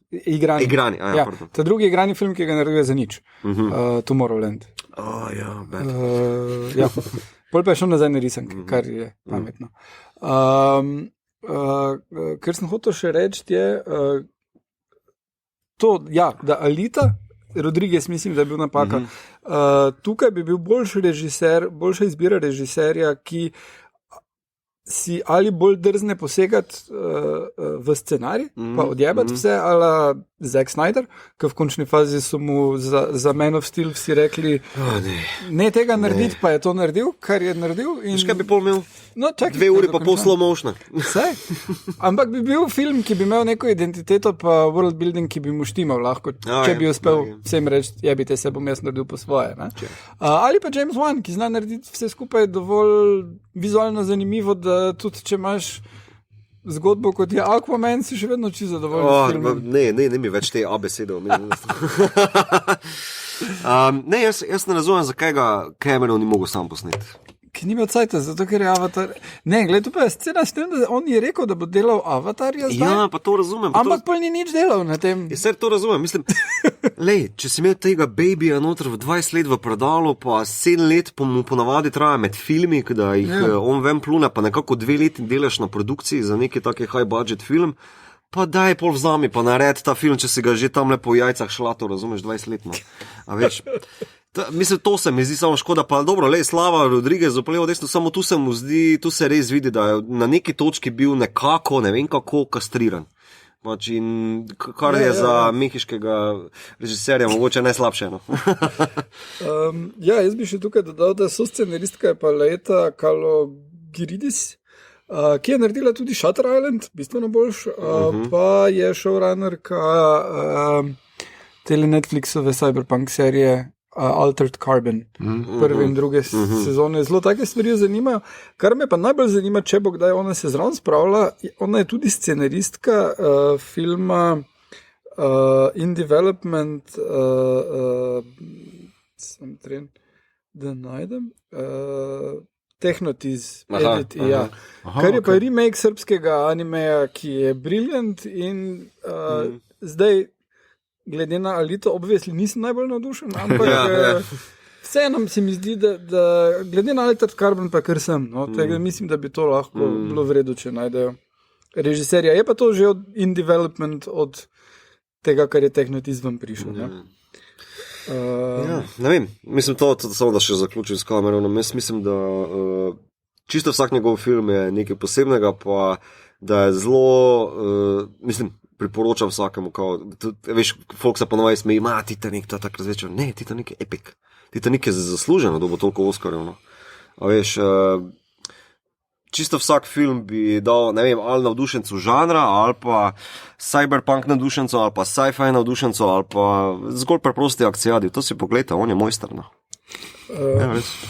[SPEAKER 3] Igrani.
[SPEAKER 2] Ja,
[SPEAKER 3] ta drugi igrani film, ki ga nareduje za nič. Tomorrowland. Ja. Pol pa je šel nazaj na risanke, kar je pametno. Kar sem hotel še reči, je to, da Alita, Rodriguez mislim, da je bil napaka. Tukaj bi bil boljša izbira režiserja, ki si ali bolj drzne posegati v scenarij, pa odjebati vse, ala Zack Snyder, ki v končni fazi so mu za Man of Steel vsi rekli, ne tega narediti, pa je to naredil, kar je naredil.
[SPEAKER 2] Veš, kaj bi pol imel? 2 uri pa pol slow motion.
[SPEAKER 3] Vse. Ampak bi bil film, ki bi imel neko identiteto, pa world building, ki bi mu štimal lahko, če bi uspel vsem reči, jebite se, bom jaz naredil po svoje. Ali pa James Wan, ki zna narediti vse skupaj dovolj vizualno zanimivo, da tudi če imaš zgodbo kot je Aquaman, si še vedno čisto zadovoljen.
[SPEAKER 2] Ne mi več te abesede omenil. Jaz ne razumem, zakaj ga Cameron ni mogel sam posneti.
[SPEAKER 3] Ki ni imel cajta, zato ker je Avatar. Ne, gled, tu pa je scena s tem, da on je rekel, da bo delal Avatarja zdaj.
[SPEAKER 2] Ja, pa to razumem.
[SPEAKER 3] Ampak pa ni nič delal na tem.
[SPEAKER 2] Jaz to razumem, mislim, če si imel tega babyja noter v 20 let v predalu, pa 7 let mu ponavadi traja med filmi, da jih on ven plune, pa nekako 2 leti delaš na produkciji za neki taki high budget film, pa daj pol vzami, pa naredi ta film, če si ga že tam lepo v jajcah šlato, razumeš, 20 let. No. A veš... Mislim, to se mi zdi samo škoda, pa dobro, Slava Rodriguez opleval desno, samo tu se res vidi, da je na neki točki bil nekako, ne vem kako, kastriran. In kar je za mehiškega režiserja mogoče najslabše. No.
[SPEAKER 3] Jaz bi še tukaj dodal, da so scenaristka je pa Laeta Kalogiridis, ki je naredila tudi Shutter Island, bistveno boljš, pa je showrunnerka tele Netflixove cyberpunk serije Altered Carbon, prve in druge sezone. Zelo take stvari zanimajo. Kar me pa najbolj zanima, če bo kdaj ona se zraven spravila, ona je tudi scenaristka filma In Development, sem tren, da najdem, Technotiz, Edit, ja. Kar je pa remake srpskega animeja, ki je brilliant in zdaj glede na Alito, obvesli nisem najbolj navdušen, ampak vseeno se mi zdi, da glede na Altered Carbon pa kar sem, no, tega mislim, da bi to lahko bilo vredu, če najdejo režiserja. Je pa to že od In Development, od tega, kar je Technotiz vam prišel.
[SPEAKER 2] Ne vem, mislim to samo, da še zaključim s Cameronom. Jaz mislim, da čisto vsak njegov film je nekaj posebnega, pa da je zelo, priporočam vsakemu, veš, folk se ponovaj smeji, Titanic, to je tak razvečer. Ne, Titanic je epic. Titanic je zasluženo, da bo toliko Oscarjev. No. A veš, čisto vsak film bi dal, ne vem, ali navdušencu žanra, ali pa cyberpunk navdušencu, ali pa sci-fi navdušencu, ali pa zgolj preprosti akcijadi. To si pogledaj, on je mojster. No.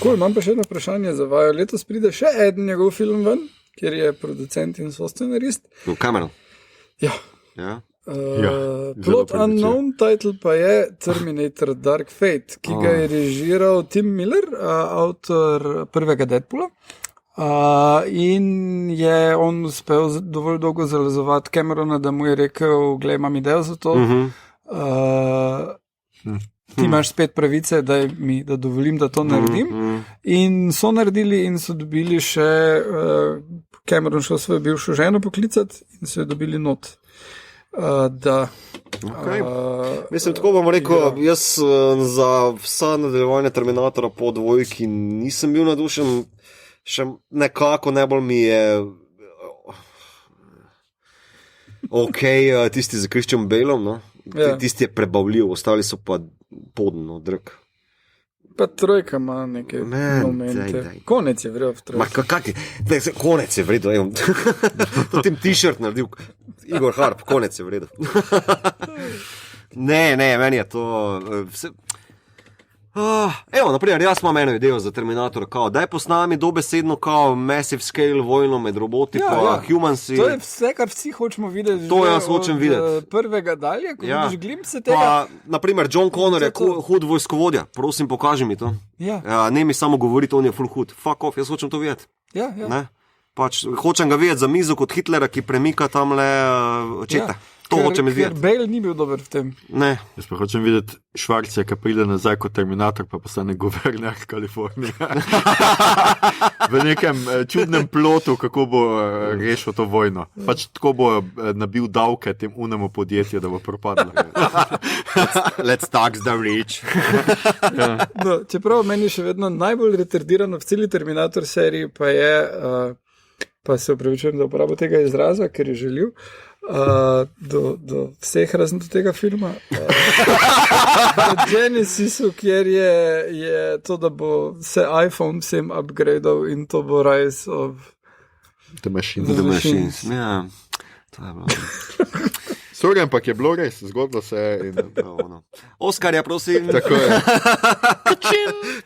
[SPEAKER 3] Imam pa še jedno vprašanje za vaju. Letos pride še eden njegov film ven, kjer je producent in soscenarist.
[SPEAKER 2] Cameron.
[SPEAKER 3] Ja. Plot Unknown title pa je Terminator Dark Fate, ki ga je režiral Tim Miller, avtor prvega Deadpoola, in je on uspel dovolj dolgo zalezovati Camerona, da mu je rekel, glej, imam idejo za to, ti imaš spet pravice, da dovolim, da to naredim, in so naredili in so dobili še Cameron šel svojo bivšo ženo poklicati in so jo dobili not.
[SPEAKER 2] Mislim, tako bom rekel, jaz za vsa nadaljevanja Terminatora po dvojki nisem bil navdušen, še nekako najbolj mi je tisti z Christian Baleom, no? Tisti je prebavljiv, ostali so pa podno drg.
[SPEAKER 3] Pa trojka ima neke momente. Konec je vredo v trojki.
[SPEAKER 2] Konec je vredo, to tem t-shirt naredil Igor Harp, konec je vredo. Ne, meni je to naprimer, jaz imam eno idejo za Terminator, daj posnami dobesedno massive scale vojno med roboti pa humansi.
[SPEAKER 3] To je vse, kar vsi hočemo videti.
[SPEAKER 2] To jaz hočem videti.
[SPEAKER 3] Prvega dalje, ko vidiš glimpse tega.
[SPEAKER 2] Pa, naprimer, John Connor je hud vojskovodja, prosim, pokaži mi to. Ne mi samo govoriti, on je full hud. Fuck off, jaz hočem to videti.
[SPEAKER 3] Ne?
[SPEAKER 2] Pač, hočem ga videti za mizo kot Hitlera, ki premika tamle čete. To hočem
[SPEAKER 3] Ker
[SPEAKER 2] izvedeti.
[SPEAKER 3] Bale ni bil dober v tem.
[SPEAKER 2] Ne.
[SPEAKER 1] Jaz pa hočem videti Švarca, ki pride nazaj kot Terminator, pa postane guverner Kalifornije. V nekem čudnem plotu, kako bo rešil to vojno. Pač tako bo nabil davke tem unemu podjetju, da bo propadlo.
[SPEAKER 2] Let's tax the rich.
[SPEAKER 3] No, čeprav meni še vedno najbolj retardirano v celi Terminator seriji pa je, pa se upravičujem, da uporabo tega izraza, ker je želil, do vseh razen do tega filma. V Genesisu, kjer je to, da bo se iPhone vsem upgradeal in to bo Rise of
[SPEAKER 1] The Machine.
[SPEAKER 3] The Machines.
[SPEAKER 2] Ja, to je bilo.
[SPEAKER 1] Sorry, ampak je bilo res, zgodilo se je.
[SPEAKER 2] Oskarja, prosim.
[SPEAKER 1] Tako je.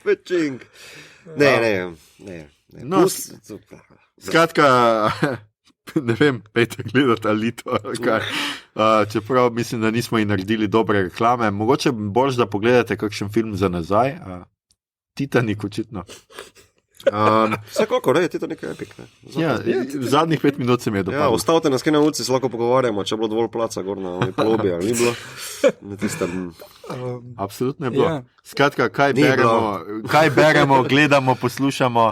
[SPEAKER 2] Pečing. Ne.
[SPEAKER 1] No, skratka, ne vem, pejte gledati Alito. Čeprav mislim, da nismo ji naredili dobre reklame. Mogoče boljš, da pogledate kakšen film za nazaj. Titanic očitno.
[SPEAKER 2] Vsekakor, to je nekaj epik. Ne?
[SPEAKER 1] Ja, v zadnjih 5 minut se mi je
[SPEAKER 2] Ja,
[SPEAKER 1] dopadlo.
[SPEAKER 2] ostavite nas kaj na ulici, se lahko pogovarjamo, če je bilo dovolj placa gor na plobi, ali ni bilo. Na tistem.
[SPEAKER 1] Absolutno je bilo.
[SPEAKER 3] Ja.
[SPEAKER 1] Skratka, kaj
[SPEAKER 2] Ni
[SPEAKER 1] beremo, gledamo, poslušamo.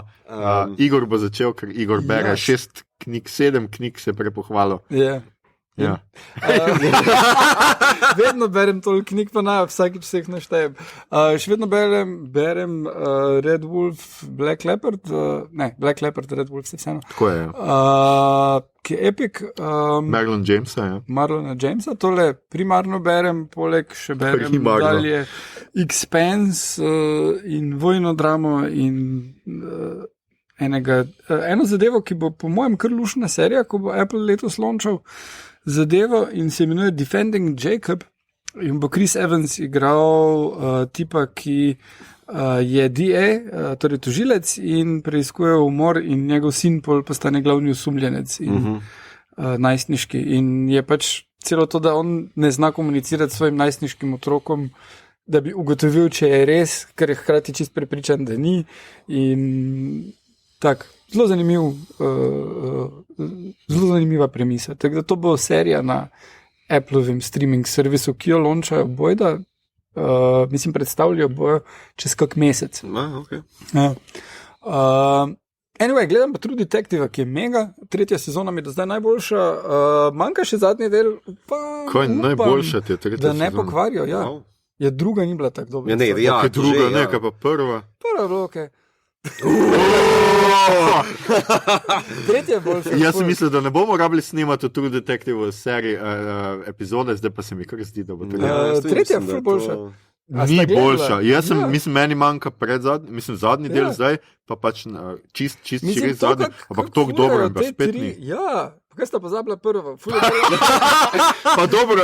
[SPEAKER 1] Igor bo začel, ker Igor bere 6 knjig, 7 knjig se prepohvalo.
[SPEAKER 3] Ja.
[SPEAKER 1] Ja.
[SPEAKER 3] Vedno berem toliko knjig, pa naj vsakič se jih naštejem. Še vedno berem Red Wolf, Black Leopard, Black Leopard, Red Wolf, se vseeno.
[SPEAKER 1] Tako je.
[SPEAKER 3] Ki je epic.
[SPEAKER 1] Marlon Jamesa, ja.
[SPEAKER 3] Marlona Jamesa, tole primarno berem, poleg še berem
[SPEAKER 1] Primarno.
[SPEAKER 3] dalje Expanse in vojno dramo in eno zadevo, ki bo po mojem kar lušna serija, ko bo Apple letos launchal zadevo in se imenuje Defending Jacob in bo Chris Evans igral tipa, ki je DA, torej tožilec in preiskuje umor in njegov sin pol postane glavni osumljenec in najstniški in je pač celo to, da on ne zna komunicirati s svojim najstniškim otrokom, da bi ugotovil, če je res, ker je hkrati čist prepričan, da ni in tak, zelo zanimiva premisa. Tako da to bo serija na Applovem streaming servisu, ki jo launchajo bojda, mislim, predstavljajo bojo čez kak mesec.
[SPEAKER 2] Okay.
[SPEAKER 3] Ja. Anyway, gledam pa True Detective, ki je mega, 3. sezona mi je do zdaj najboljša, manjka še zadnji del, pa
[SPEAKER 1] Kaj je
[SPEAKER 3] upam,
[SPEAKER 1] najboljša ti je 3.
[SPEAKER 3] da ne
[SPEAKER 1] sezona?
[SPEAKER 3] pokvarijo, ja.
[SPEAKER 2] Wow.
[SPEAKER 3] Ja, druga ni bila tako dobra.
[SPEAKER 2] Ja, ne, ja,
[SPEAKER 1] Kaj druga,
[SPEAKER 2] že,
[SPEAKER 1] ne,
[SPEAKER 2] ja.
[SPEAKER 1] kaj pa prva.
[SPEAKER 3] Prva bilo, okej. Tretja je boljša.
[SPEAKER 1] Jaz sem mislil, da ne bomo rabili snemati True Detective v seriji epizode, zdaj pa se mi kar zdi, da bo to.
[SPEAKER 2] Ja, jaz tudi
[SPEAKER 3] tretja je
[SPEAKER 2] mislim, da
[SPEAKER 3] ful
[SPEAKER 2] je
[SPEAKER 3] boljša.
[SPEAKER 2] to-
[SPEAKER 3] A sta
[SPEAKER 1] Ni
[SPEAKER 3] gledala?
[SPEAKER 1] boljša. Jaz sem,
[SPEAKER 3] Ja.
[SPEAKER 1] mislim, meni manjka zadnji del
[SPEAKER 3] Ja.
[SPEAKER 1] zdaj, pa pač čist
[SPEAKER 3] Mislim,
[SPEAKER 1] res zadnji, ampak
[SPEAKER 3] kako
[SPEAKER 1] toliko dobro,
[SPEAKER 3] furajo
[SPEAKER 1] pa
[SPEAKER 3] te
[SPEAKER 1] spet
[SPEAKER 3] tri-
[SPEAKER 1] ni.
[SPEAKER 3] Ja, kaj sta pozabila prva?
[SPEAKER 1] Pa dobro,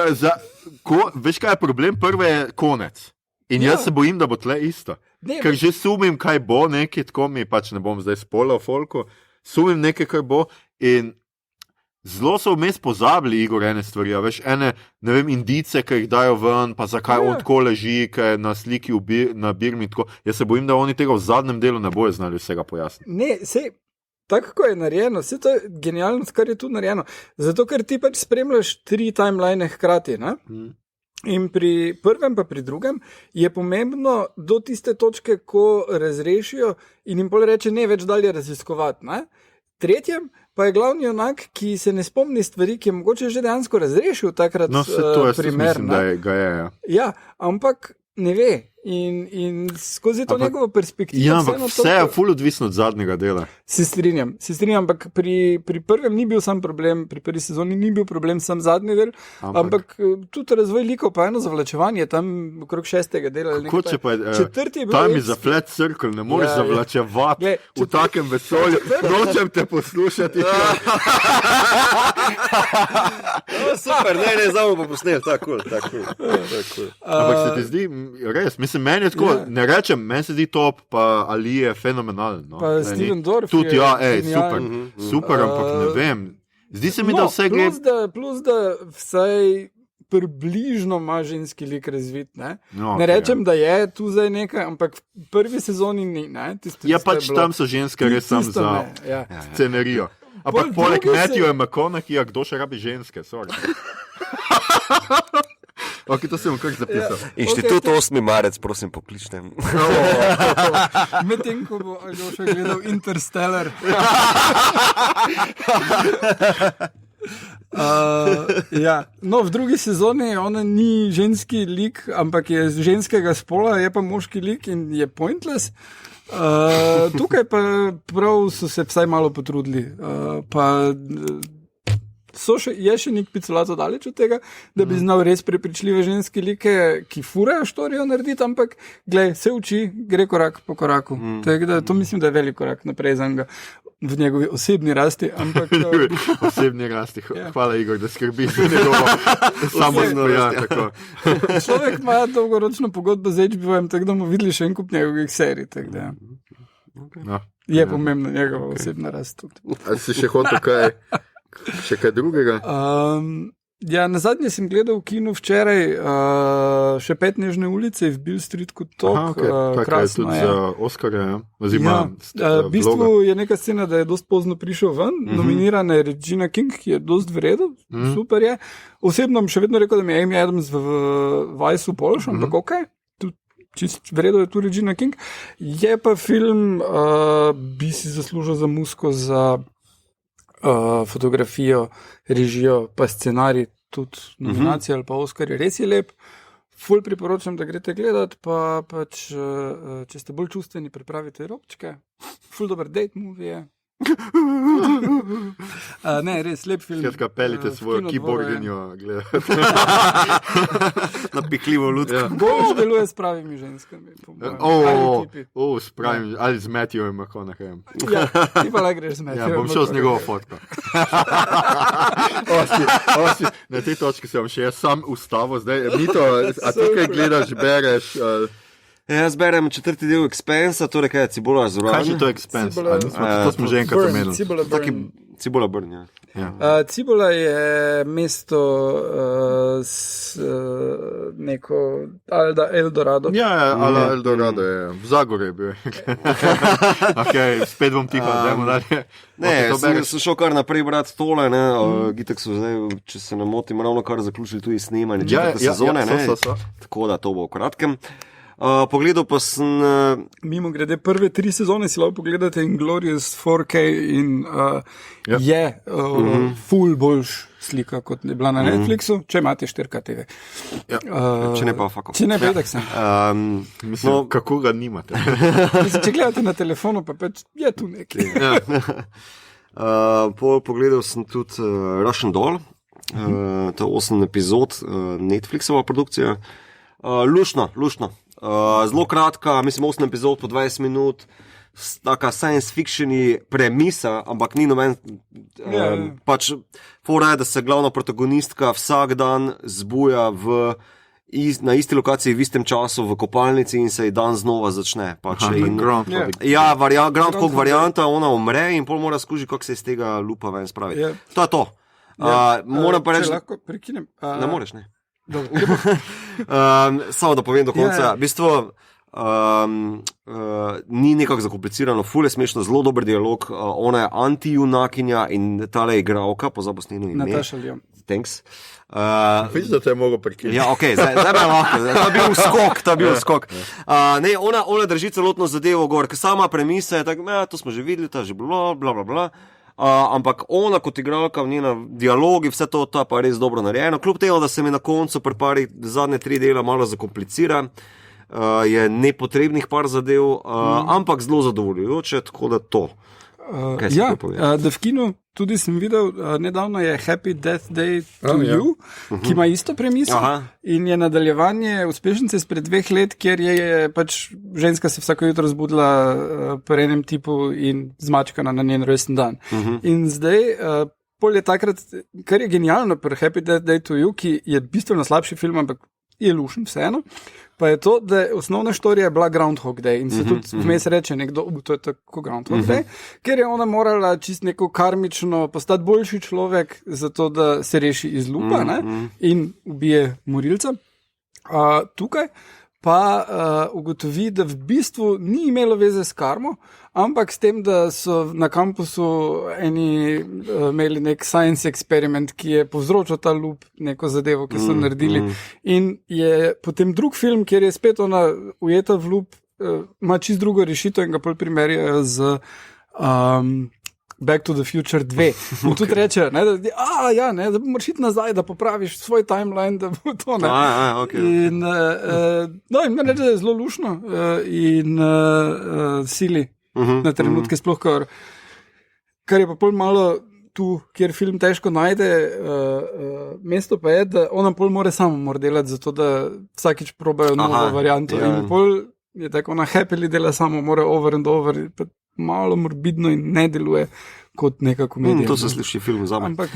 [SPEAKER 1] veš kaj je problem? Prve je konec. In
[SPEAKER 3] Ja.
[SPEAKER 1] jaz se bojim, da bo tle isto.
[SPEAKER 3] Ne,
[SPEAKER 1] Ker že sumim, kaj bo, nekaj tako mi pač ne bom zdaj spolal folku, sumim nekaj, kar bo. In zelo so vmes pozabili, Igor, ene stvari. Veš, ene, ne vem, indice, ki jih dajo ven, pa zakaj on tako leži, ki je na sliki na Birmi. Tako. Jaz se bojim, da oni tega v zadnjem delu ne bojo znali vsega pojasniti.
[SPEAKER 3] Ne, sej, tako kot je narejeno, vse to je genialno, kar je tu narejeno. Zato, ker ti pač spremljaš 3 timeline hkrati. Ne? In pri prvem, pa pri drugem, je pomembno do tiste točke, ko razrešijo in jim pol reče, ne več dalje raziskovati. Ne? Tretjem pa je glavni junak, ki se ne spomni stvari, ki je mogoče že dejansko razrešil takrat.
[SPEAKER 1] No, vse to jaz tudi
[SPEAKER 3] primer,
[SPEAKER 1] mislim,
[SPEAKER 3] ne.
[SPEAKER 1] da ga je. Ja.
[SPEAKER 3] Ja, ampak ne ve. In skozi to njegovo perspektivo.
[SPEAKER 1] Ja, ampak
[SPEAKER 3] vseeno
[SPEAKER 1] vse je
[SPEAKER 3] toliko-
[SPEAKER 1] ful odvisno od zadnjega dela.
[SPEAKER 3] Se strinjam, ampak pri prvem ni bil sam problem, pri prvi sezoni ni bil problem sam zadnji del, ampak tudi razvoj likov, pa eno zavlačevanje tam okrog 6. dela. ali
[SPEAKER 1] Kako
[SPEAKER 3] nekaj
[SPEAKER 1] če pa je,
[SPEAKER 3] četrti je bil
[SPEAKER 1] tam je
[SPEAKER 3] res-
[SPEAKER 1] za flat circle, ne moreš
[SPEAKER 3] Ja, ja.
[SPEAKER 1] zavlačevati
[SPEAKER 3] Glej,
[SPEAKER 1] v takem vesolju, nočem te poslušati.
[SPEAKER 2] Super, ne, zdaj bomo posneli, tako.
[SPEAKER 1] Ampak se ti zdi, res, mislim, meni je tako,
[SPEAKER 3] Ja.
[SPEAKER 1] ne rečem, meni se zdi top, pa Ali je fenomenalen. No.
[SPEAKER 3] Pa Steven Dorff
[SPEAKER 1] Tudi,
[SPEAKER 3] je
[SPEAKER 1] ja,
[SPEAKER 3] genialen.
[SPEAKER 1] super, ampak ne vem. Zdi se mi, da vse gre.
[SPEAKER 3] Plus, da vsaj približno ima ženski lik razvit. Ne,
[SPEAKER 1] No,
[SPEAKER 3] ne
[SPEAKER 1] okej,
[SPEAKER 3] rečem, da je tu zdaj nekaj, ampak v prvi sezoni ni. Tisto,
[SPEAKER 1] Ja,
[SPEAKER 3] tisto je
[SPEAKER 1] pač
[SPEAKER 3] bilo-
[SPEAKER 1] tam so ženske res sam
[SPEAKER 3] tisto
[SPEAKER 1] za
[SPEAKER 3] ne, ja.
[SPEAKER 1] scenerijo. Ampak
[SPEAKER 3] Pol
[SPEAKER 1] poleg
[SPEAKER 3] druge se-
[SPEAKER 1] Matthewa McConaugheyja, kdo še rabi ženske? Sorry. Ok, to sem kar zapisal.
[SPEAKER 2] Inštitut 8. marec, prosim, pokličite.
[SPEAKER 3] Medtem, ko bo Aljoša gledal Interstellar. Ja. No, v drugi sezoni ona ni ženski lik, ampak je z ženskega spola, je pa moški lik in je pointless. Tukaj pa prav so se vsaj malo potrudili. Je še nek picolato daleč od tega, da bi znal res prepričljive ženske like, ki furajo štorijo narediti, ampak glej, se uči, gre korak po koraku. To mislim, da je velik korak naprej za njega v njegovi osebni rasti. Ampak,
[SPEAKER 1] osebni rasti. Hvala, Igor, da skrbi za njegovo samo rasti.
[SPEAKER 3] Človek ima dolgoročno pogodbo z HBO-jem, tako da bomo videli še en kup njegovih serij. Je pomembna njegova osebna rast tudi.
[SPEAKER 1] Ali si še hotel kaj? Še kaj drugega?
[SPEAKER 3] Na zadnje sem gledal v kinu včeraj še 5 nežne ulice v Beale Street kot tok.
[SPEAKER 1] Krasno je. Tudi za Oscarja,
[SPEAKER 3] v bistvu je neka scena, da je dost pozno prišel ven. Nominirana je Regina King, ki je dost vredo, super je. Osebno še vedno rekel, da mi je Amy Adams v Vice-u boljš, ampak okej. Čist vredo je tu Regina King. Je pa film, bi si zaslužil za muziko, za fotografijo, režijo, pa scenarij, tudi nominacije ali pa Oscar, res je lep. Ful priporočam, da greste gledat, pa pač, če ste bolj čustveni, pripravite robčke. Ful dober date movie je. Ne, res lep film.
[SPEAKER 1] Skratka, pelite svojo keyboardinjo gledati.
[SPEAKER 2] Napikljivo lutko.
[SPEAKER 3] Bolj deluje s pravimi ženskami.
[SPEAKER 1] S pravimi, ali z Matthewem McConaugheyem.
[SPEAKER 3] Ja, ti pa le greš z Matthewem.
[SPEAKER 1] Ja, bom šel z njegovo fotko. Na tej točki se bom še jaz sam ustavil. Zdaj, Mito, a ti kaj gledaš, bereš?
[SPEAKER 2] Jaz berem 4. del Expensa, torej kaj je Cibola Zorani.
[SPEAKER 1] Kaj je to Expense? To smo že enkrat omenili.
[SPEAKER 2] Cibola Burn, ja.
[SPEAKER 3] Cibola je mesto s neko Eldorado.
[SPEAKER 1] Ja, Eldorado je. V Zagorju je bil. Spet bom tiho, dajmo dalje.
[SPEAKER 2] Ne, sem šel kar naprej brati tole, Gitek so zdaj, če se ne motim, ravno kar zaključili tudi snemanje četrte sezone, tako da to bo v kratkem. Pogledal pa sem...
[SPEAKER 3] Mimo grede, prve 3 sezone si lahko pogledate Inglorious 4K in je ful boljš slika, kot je bila na Netflixu, če imate 4K TV.
[SPEAKER 2] Če ne pa fako.
[SPEAKER 3] Če ne, pedek sem.
[SPEAKER 1] Mislim, kako ga nimate?
[SPEAKER 3] Če gledate na telefonu, pa pač je tu nekaj.
[SPEAKER 2] Pogledal sem tudi Russian Doll, to je 8 epizod Netflixova produkcija. Lušno. Zelo kratka, mislim 8 epizod po 20 minut, taka science fiction premisa, ampak ni noben, pač fora je, da se glavna protagonistka vsak dan zbuja na isti lokaciji v istem času v kopalnici in se je dan znova začne. Groundhog varianta, ona umre in pol mora skužiti, kako se iz tega lupa ven spraviti. To je to. Moram pa reči...
[SPEAKER 3] Če lahko prekinem.
[SPEAKER 2] Ne moreš, ne. Samo da povem do konca. V bistvu ni nekako zakomplicirano, ful je smešno, zelo dober dialog. Ona je anti-junakinja in tale igralka, pozabil sem njeno ime.
[SPEAKER 3] Natasha Lyonne.
[SPEAKER 2] Thanks.
[SPEAKER 1] Vidiš, da te je mogo prekiniti.
[SPEAKER 2] Ja, ok, zdaj me lahko. Ta bil skok. Ne, ona drži celotno zadevo gor, ker sama premisa je tako, to smo že videli, ta že bilo, bla. Ampak ona kot igralka, njena dialogi, vse to pa res dobro narejeno. Kljub temu, da se mi na koncu pri zadnje 3 dela malo zakomplicira, je nepotrebnih par zadev, ampak zelo zadovoljujoče, tako da to.
[SPEAKER 3] Da v kinu tudi sem videl, nedavno je Happy Death Day to You, ki ima isto premiso in je nadaljevanje uspešnice izpred 2 let, kjer je pač ženska se vsako jutro zbudila pri enem tipu in zmačkana na njen rojsten dan. In zdaj, pol je takrat, kar je genialno pri Happy Death Day to You, ki je bistveno slabši film, ampak je lušen vseeno, pa je to, da osnovna štorija je bila Groundhog Day in se tudi vmes reče nekdo, to je tako Groundhog Day, ker je ona morala čist neko karmično postati boljši človek, zato da se reši iz lupa in ubije morilca. Tukaj pa ugotovi, da v bistvu ni imelo veze s karmo, ampak s tem, da so na kampusu imeli nek science experiment, ki je povzročil ta loop, neko zadevo, ki so naredili. In je potem drug film, kjer je spet ona ujeta v loop, ima čist drugo rešitev in ga pol primerjajo z Back to the Future 2. In tudi reče, da moraš iti nazaj, da popraviš svoj timeline, da bo to.
[SPEAKER 2] Okay.
[SPEAKER 3] In meni reče, da je zelo lušno in sili na trenutke sploh, kar je pa pol malo tu, kjer film težko najde, mesto pa je, da ona pol mora samo delati, zato da vsakič probajo novo varianto. In pol je tako, ona happily dela samo, mora over and over, pa malo morbidno in ne deluje kot neka komedija.
[SPEAKER 2] To se sliši film za me.
[SPEAKER 3] Ampak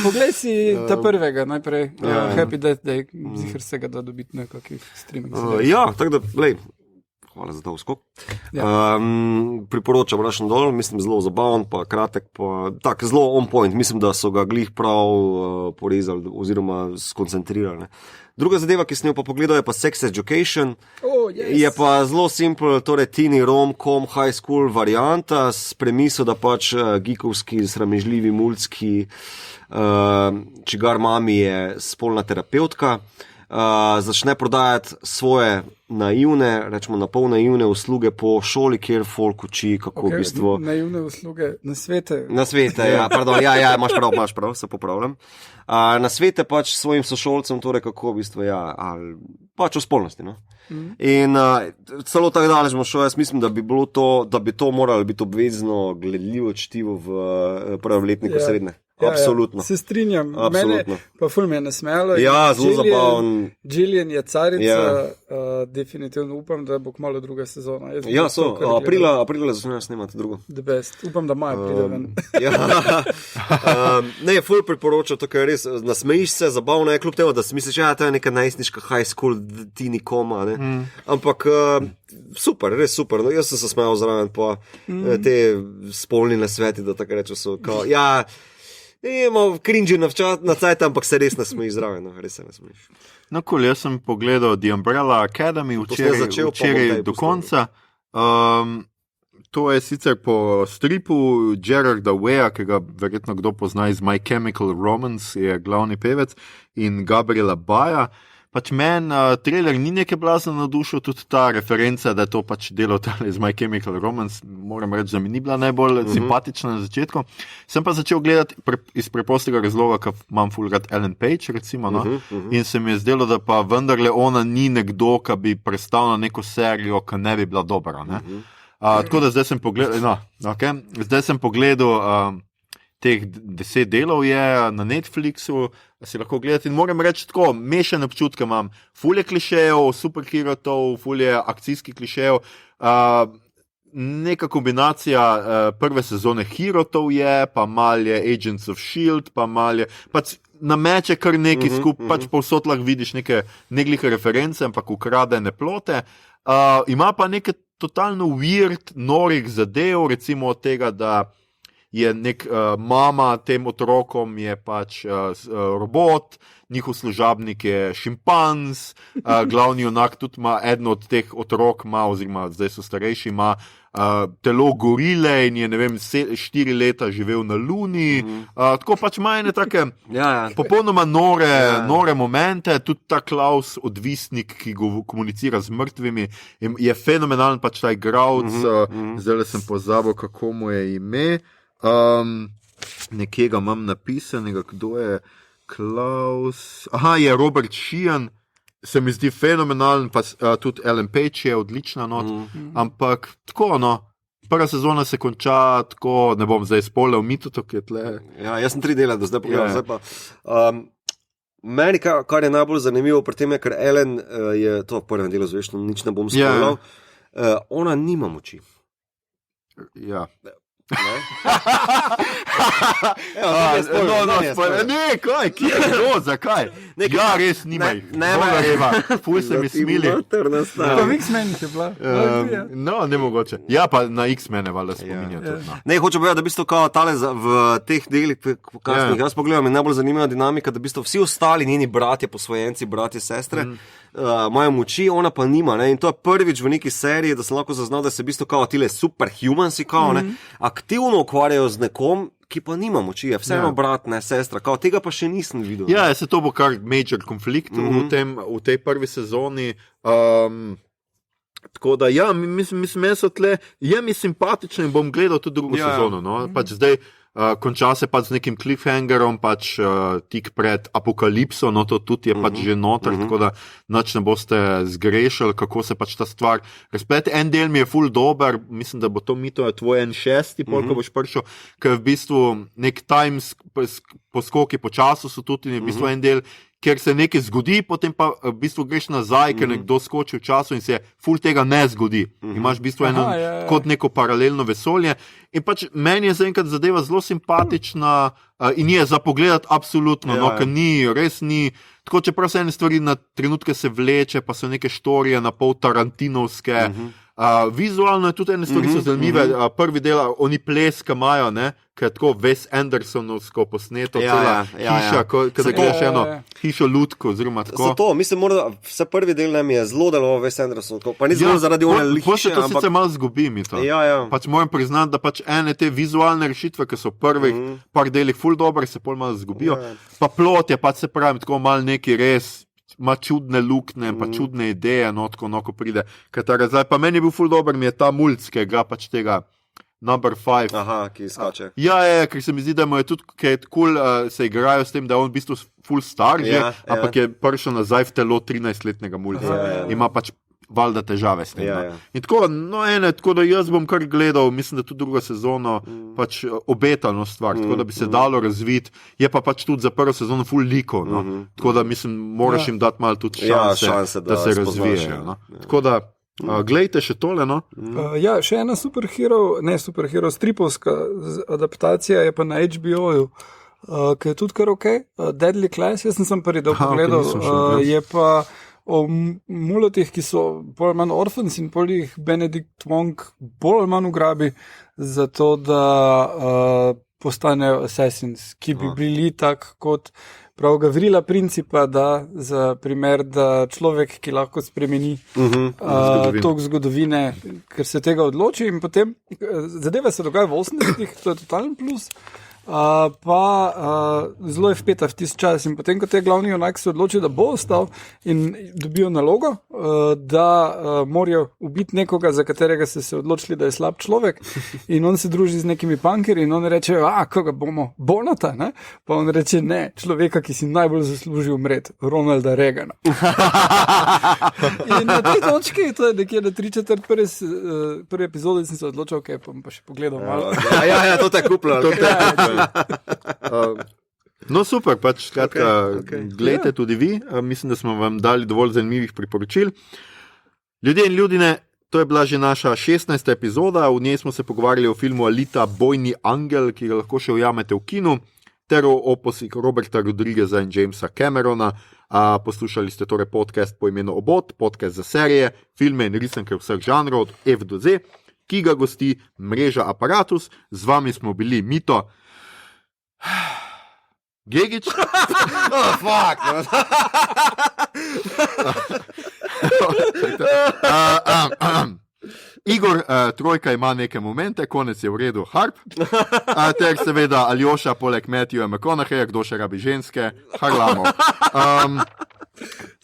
[SPEAKER 3] poglej si ta prvega najprej, Happy Death Day, zihar se ga da dobiti nekakih streaming.
[SPEAKER 2] Tako da, hvala za ta uskok. Priporočam Russian Doll, mislim zelo zabaven, pa kratek, pa tak, zelo on point, mislim, da so ga glih prav porezali oziroma skoncentrirali. Druga zadeva, ki sem jo pa pogledal, je pa Sex Education. Je pa zelo simple, torej teeny rom-com high school varianta s premiso, da pač geekovski, sramežljivi, multski, čigar mami je spolna terapeutka, začne prodajati svoje naivne, rečemo na pol naivne usluge po šoli, kjer folk uči, kako v bistvu...
[SPEAKER 3] Naivne usluge, nasvete.
[SPEAKER 2] Nasvete, pardon, imaš prav, se popravljam. Nasvete pač svojim sošolcem, torej kako v bistvu, pač o spolnosti, no. In celo tako daleč bomo šel, jaz mislim, da bi to moralo biti obvezno gledljivo čtivo v prvem letniku srednje. Absolutno.
[SPEAKER 3] Se strinjam. Absolutno. Mene pa ful me je nasmejalo.
[SPEAKER 2] Zelo zabaven.
[SPEAKER 3] Jillian je carica, definitivno upam, da bo kmalu druga sezona. Aprila začnejo snemati drugo. The best. Upam, da maja pride ven.
[SPEAKER 2] Ne, ful priporočam, to je res, nasmejiš se, zabavno je, kljub temu, da si misliš, to je neka najstniška high school teeny koma, ne. Ampak super, res super. No, jaz sem se smejal zraven, pa te spolni nasveti, da tako rečem, so kao, imamo cringe na cajt, ampak se res nasmejiš zraven, res se nasmejiš.
[SPEAKER 1] No, jaz sem pogledal The Umbrella Academy včeraj do konca. To je sicer po stripu Gerarda Waya, ki ga verjetno kdo pozna iz My Chemical Romance, je glavni pevec, in Gabriela Baja. Pač meni trailer ni nekaj blazno navdušil, tudi ta referenca, da je to pač delo iz My Chemical Romance, moram reči, da mi ni bila najbolj simpatična na začetku. Sem pa začel gledati iz preprostega razloga, ker imam ful rad Ellen Page, recimo, in se mi je zdelo, da pa vendarle ona ni nekdo, ki bi prestal na neko serijo, ki ne bi bila dobra. Tako da zdaj sem pogledal teh 10 delov je na Netflixu, si lahko gledati in moram reči tako, mešane občutke imam, ful je klišejev, superherotov, ful je akcijskih klišejev, neka kombinacija prve sezone herotov je, pa mal je Agents of S.H.I.E.L.D., pa mal je, pač nameče kar neki skupaj, pač povsod lahko vidiš neke neglike reference, ampak ukradene plote, ima pa neke totalno weird, norih zadev, recimo od tega, da je nek mama tem otrokom je pač robot, njihov služabnik je šimpanz, glavni junak tudi ima, eden od teh otrok ima, oziroma zdaj so starejši, ima telo gorile in je, ne vem, 4 leta živel na Luni, tako pač ima ene take popolnoma nore momente, tudi ta Klaus, odvisnik, ki komunicira z mrtvimi, je fenomenalen pač ta igralec, zdaj sem pozabil, kako mu je ime, nekje ga imam napisanega, kdo je Klaus, je Robert Sheehan, se mi zdi fenomenalen, pa tudi Ellen Page je odlična not, ampak tako, prva sezona se konča tako, ne bom zdaj spoilal mitu, to je tle.
[SPEAKER 2] Jaz sem 3 dela do zdaj pogledal, zdaj pa meni, kar je najbolj zanimivo pri tem je, ker Ellen je, to v prvem delu zvešno, nič ne bom spoilal, ona nima moči.
[SPEAKER 1] Ne, kaj, kje je to, zakaj? Ja, res nimaj. Fuj se mi smili.
[SPEAKER 3] Pa v X-menih je bila.
[SPEAKER 1] No, ne mogoče. Ja, pa na X-mene valjda spominja tudi. No.
[SPEAKER 2] Ne, hočem povedati, da v bistvu kao tale v teh delih, kasnih jaz pogledam, in najbolj zanimiva dinamika, da v bistvu vsi ostali njeni bratje, posvojenci, bratje, sestre, imajo moči, ona pa nima, ne, in to je prvič v neki seriji, da sem lahko zaznal, da se v bistvu kao tile superhumansi, kao, ne, aktivno ukvarjajo z nekom, ki pa nima moči, je vseeno brat, ne, sestra, kao, tega pa še nisem videl.
[SPEAKER 1] Ja, se to bo kar major konflikt v tej prvi sezoni. Tako da, ja, mislim, je mi simpatično in bom gledal tudi drugo sezono. No? Pač zdaj konča se pač z nekim cliffhangerom, pač tik pred apokalipso, no to tudi je pač že noter, tako da nič ne boste zgrešili, kako se pač ta stvar razplete. En del mi je ful dober, mislim, da bo to Mito tvoj en šesti, ko boš prišel, ker v bistvu nek time poskoki po času so tudi in v bistvu en del, ker se nekaj zgodi, potem pa v bistvu greš nazaj, ker nekdo skoči v času in se ful tega ne zgodi. Imaš v bistvu kot neko paralelno vesolje. In pač meni je zaenkrat zadeva zelo simpatična in je za pogledati absolutno, no, ker res ni, tako čeprav se ene stvari na trenutke se vleče, pa so neke štorije na pol tarantinovske. Vizualno je tudi ene stvari so zanimive. Prvi del, oni pleska imajo, ne, ker je tako Wes Andersonovsko posneto, cela hiša, kada gledaš eno hišo lutko, oziroma tako.
[SPEAKER 2] Zato, mislim, morda vse prvi del nam je zelo deloval Wes Andersonovsko, pa ni zelo zaradi one hiše,
[SPEAKER 1] ampak... To sicer malo zgubi mi to. Pač moram priznati, da pač ene te vizualne rešitve, ki so v prvih par delih ful dobre, se pol malo zgubijo. Pa plot je pač, se pravim, tako malo neki res ima čudne lukne, pa čudne ideje, no, tako, no, ko pride Katarza. Pa meni je bil ful dober, mi je ta mulc, ki igra pač tega Number 5.
[SPEAKER 2] Aha, ki skače.
[SPEAKER 1] Ja, ker se mi zdi, da mu je tudi, ker je cool, se igrajo s tem, da je on v bistvu ful star že, ampak je prišel nazaj v telo 13-letnega mulca. Ima pač valjda težave s tem. In tako, no, tako da jaz bom kar gledal, mislim, da tudi drugo sezono pač obetano stvar, tako da bi se dalo razviti, je pa pač tudi za prvo sezono ful liko, no. Tako da mislim, moraš jim dati malo tudi šanse, da se razvijajo. No. Tako da, glejte še tole, no?
[SPEAKER 3] Ja, še ena superhero, stripovska adaptacija je pa na HBO-ju, ki je tudi kar okej. Deadly Class, jaz sem prvi del pogledal, je pa o mulotih, ki so bolj ali manj orphans in pol jih Benedict Wong bolj ali manj ugrabi za to, da postanejo assassins, ki bi bili tak kot prav Gavrila Principa, da za primer, da človek, ki lahko spremeni tok zgodovine, ker se tega odloči in potem zadeve se dogaja v 80-ih, to je totalen plus. Zelo je vpeta v tisti čas in potem, ko te glavni junak se odloči, da bo ostal in dobijo nalogo, da morajo ubiti nekoga, za katerega se odločili, da je slab človek in on se druži z nekimi punkerji in on reče, koga bomo, Bonata, ne? Pa on reče, ne, človeka, ki si najbolj zasluži umret, Ronalda Reagana. In na tej točki, to je nekje na 3/4 prve epizode, sem se odločil, ok, pa še pogledal malo.
[SPEAKER 2] Ja, to te je kupljalo.
[SPEAKER 1] No super, pač skratka, gledajte tudi vi, mislim, da smo vam dali dovolj zanimivih priporočil. Ljudje in ljudine, to je bila že naša 16. epizoda, v njej smo se pogovarjali o filmu Alita Bojni angel, ki ga lahko še ujamete v kinu, ter o opusih Roberta Rodrigueza in Jamesa Camerona. Poslušali ste torej podcast po imenu Obod, podcast za serije, filme in risanke vseh žanrov od F do Z, ki ga gosti mreža Aparatus. Z vami smo bili Mito, Gegič, Igor, trojka ima neke momente, konec je v redu, Harp, ter seveda Aljoša, poleg Matthewa McConaugheyja, kdo še rabi ženske, Harlamov.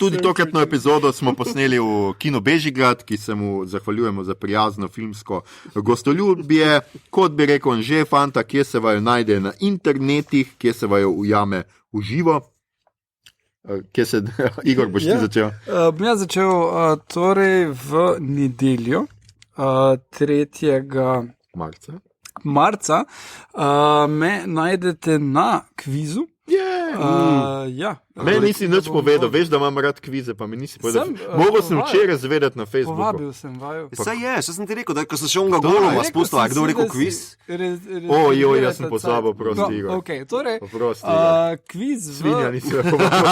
[SPEAKER 1] Tudi tokratno epizodo smo posneli v Kino Bežigrad, ki se mu zahvaljujemo za prijazno filmsko gostoljubje. Kot bi rekel Anže, fanta, kje se vaju najde na internetih, kje se vaju ujame v živo. Igor, boš ti začel?
[SPEAKER 3] Bom jaz začel torej v nedeljo, 3. marca. Me najdete na kvizu.
[SPEAKER 1] Meni nisi nič povedal, veš, da imam rad kvize, pa mi nisi povedal. Mogoče sem včeraj zvedeti na Facebooku.
[SPEAKER 3] Povabil sem vaju.
[SPEAKER 2] Saj je, še sem ti rekel, da ko sem še onega goloma spustil, a kdo rekel kviz?
[SPEAKER 1] Ojoj, jaz sem pozabil, prosti, Igor.
[SPEAKER 3] Okay, torej, kviz v...
[SPEAKER 1] Svinja nisi me povabil.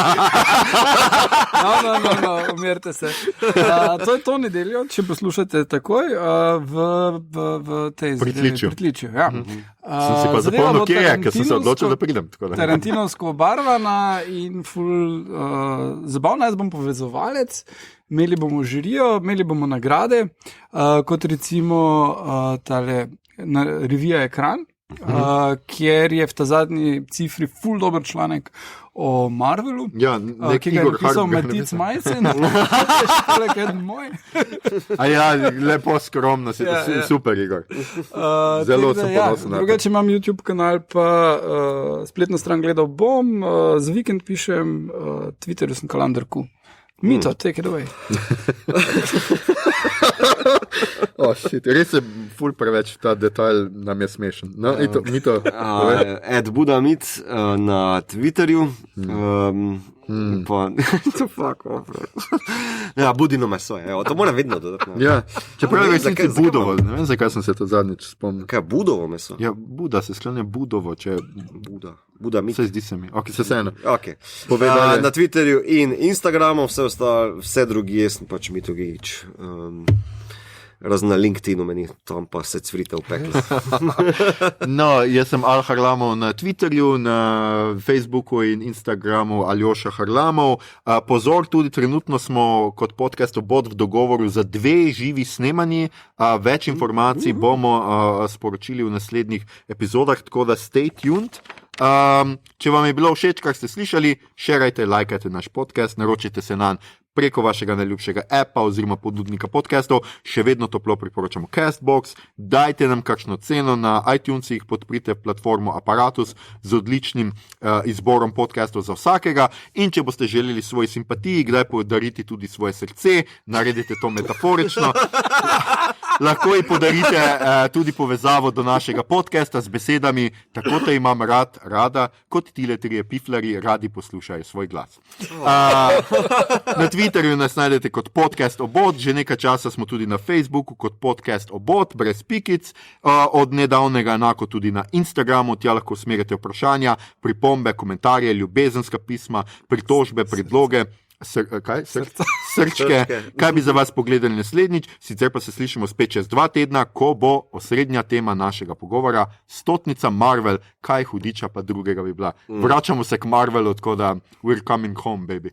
[SPEAKER 3] No, umirite se. To je to nedeljo, če poslušate takoj, v tej Pritličju. Ja.
[SPEAKER 1] Sem si pa zapomnil, kje je, ker sem se odločil, da pridem.
[SPEAKER 3] Tarantinovsko obarvana in ful zabavna. Jaz bom povezovalec, imeli bomo žirijo, imeli bomo nagrade, kot recimo tale revija Ekran, kjer je v ta zadnji cifri ful dober članek o Marvelu, ki ga je napisal Matic Majcen, školek eden moj.
[SPEAKER 1] Lepo skromno, super, Igor. Zelo sem ponosen.
[SPEAKER 3] Drugače imam YouTube kanal, pa spletno stran gledal bom, za vikend pišem, Twitterju sem Kalandarku. Mito, take it away.
[SPEAKER 1] Res je ful preveč, ta detajl nam je smešen. No, Mito.
[SPEAKER 2] Ed Budamit na Twitterju. Ja, Budino meso, to mora vedno dodati.
[SPEAKER 1] Ja, čeprav je resnici Budovo, ne vem, zakaj sem se to zadnjič spomnil.
[SPEAKER 2] Kaj je Budovo meso?
[SPEAKER 1] Ja, Buda se sklanja Budovo, če
[SPEAKER 2] Budamit.
[SPEAKER 1] Se zdi se mi. Ok, se vseeno.
[SPEAKER 2] Okay. Na Twitterju in Instagramu, vse drugi, jaz sem pač Mito Gigić. Razna LinkedInu meni, tam pa se cvrite v peklo.
[SPEAKER 1] No, jaz sem Al Harlamov na Twitterju, na Facebooku in Instagramu Aljoša Harlamov. Pozor, tudi trenutno smo kot podcast Obod v dogovoru za 2 živi snemanji. Več informacij bomo sporočili v naslednjih epizodah, tako da stay tuned. Če vam je bilo všeč, kar ste slišali, šerajte, lajkajte naš podcast, naročite se nanj preko vašega najljubšega appa oziroma ponudnika podcastov. Še vedno toplo priporočamo Castbox. Dajte nam kakšno ceno na iTunesih, podprite platformo Apparatus z odličnim izborom podcastov za vsakega. In če boste želeli svoji simpatiji kdaj podariti tudi svoje srce, naredite to metaforično. Lahko ji podarite tudi povezavo do našega podcasta z besedami: tako te imam rada, kot tile 3 piflari radi poslušajo svoj glas. Na Twitterju nas najdete kot podcast Obod, že nekaj časa smo tudi na Facebooku kot podcast Obod, brez pikic, od nedavnega enako tudi na Instagramu, tja lahko usmerjate vprašanja, pripombe, komentarje, ljubezenska pisma, pritožbe, predloge. Srčke, kaj bi za vas pogledali naslednjič, sicer pa se slišimo spet čez 2 tedna, ko bo osrednja tema našega pogovora 100. Marvel, kaj hudiča pa drugega bi bila. Vračamo se k Marvelu, tako da we're coming home, baby.